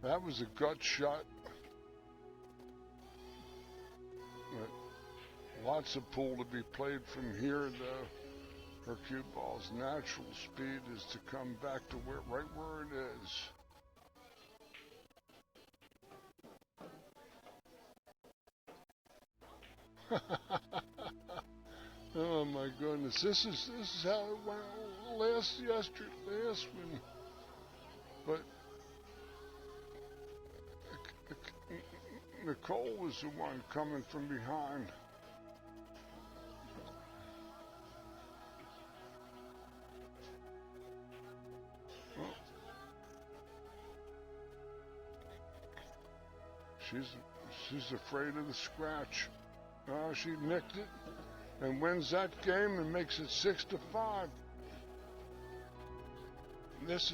That was a gut shot. But lots of pool to be played from here, though. Her cue ball's natural speed is to come back to right where it is. Oh my goodness! This is how it went last one, but. Nicole was the one coming from behind. Well, she's afraid of the scratch. She nicked it and wins that game and makes it 6-5. This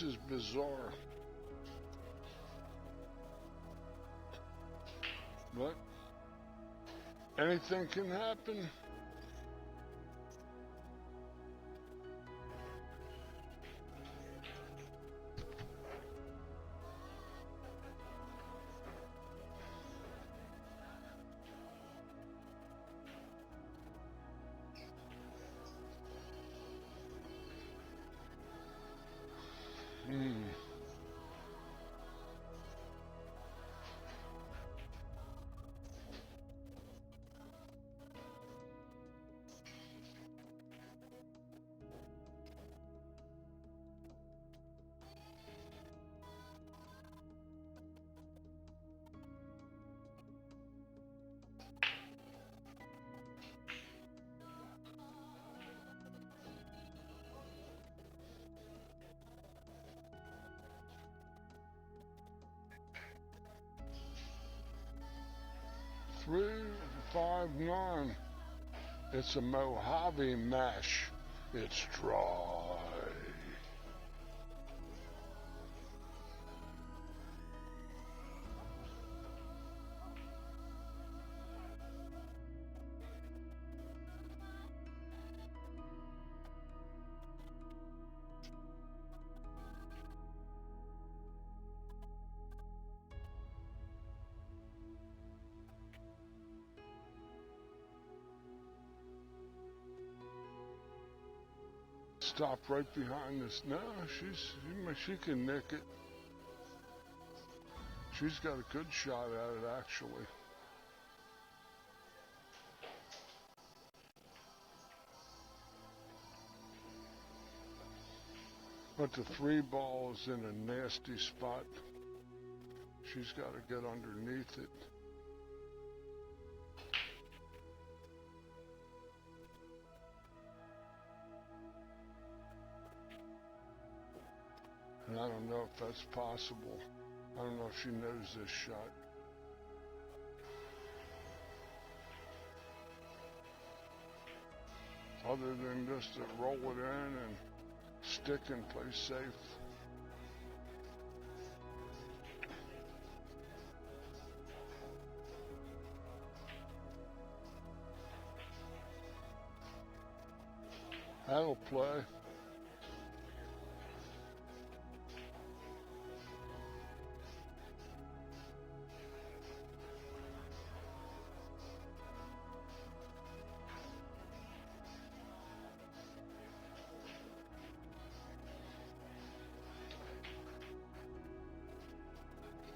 is bizarre. But anything can happen. Three, 5, 9. It's a Mojave mash. It's dry. Stop right behind this. No, she can nick it. She's got a good shot at it, actually. But the 3 ball is in a nasty spot. She's got to get underneath it. And I don't know if that's possible. I don't know if she knows this shot. Other than just to roll it in and stick and play safe. That'll play.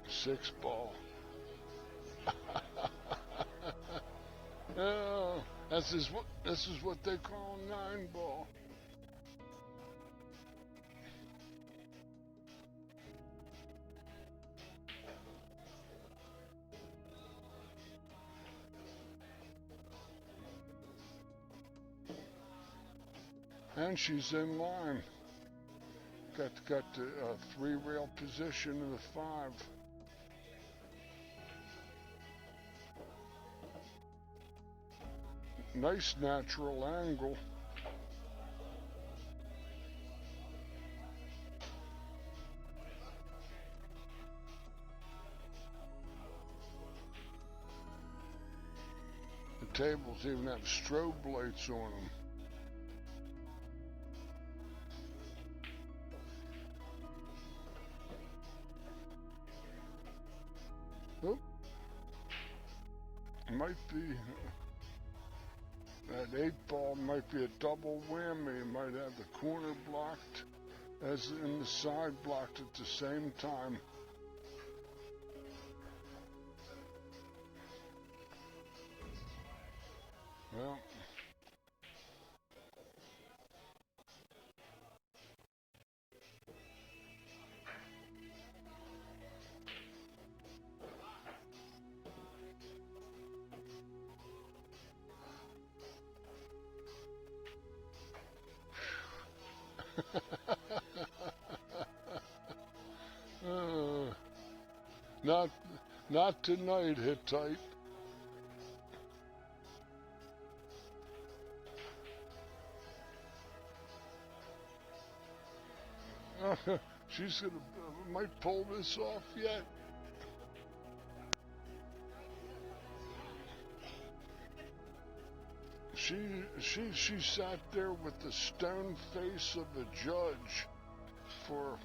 Six ball. Oh, this is what they call 9 ball. And she's in line. Got the 3 rail position of the 5. Nice natural angle. The tables even have strobe lights on them. Oop. Might be, that 8 ball might be a double whammy. It might have the corner blocked as in the side blocked at the same time. Well, not tonight, Hittite. She's gonna might pull this off yet. She sat there with the stone face of a judge for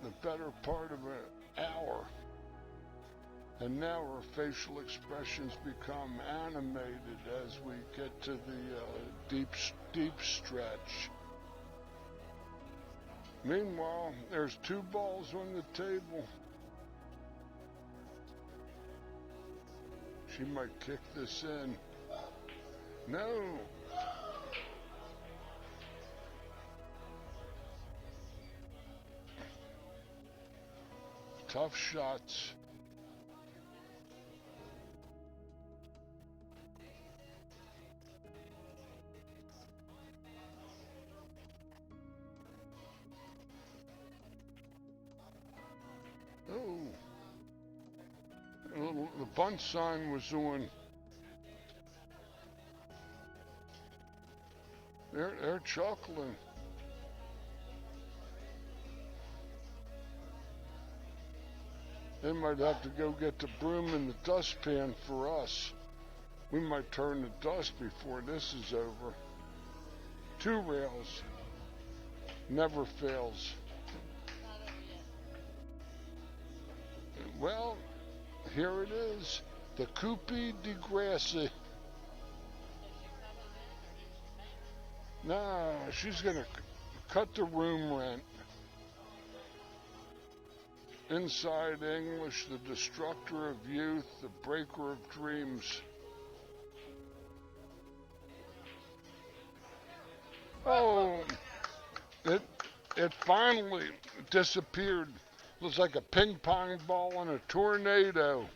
the better part of an hour. And now her facial expressions become animated as we get to the deep stretch. Meanwhile, there's 2 balls on the table. She might kick this in. No. Tough shots. Oh. The bunt sign was on. They're chuckling. They might have to go get the broom and the dustpan for us. We might turn the dust before this is over. 2 rails. Never fails. Well, here it is. The Coupe de Gracie. Nah, she's gonna cut the room rent. Inside English, the destructor of youth, the breaker of dreams. Oh, It finally disappeared. Looks like a ping pong ball in a tornado.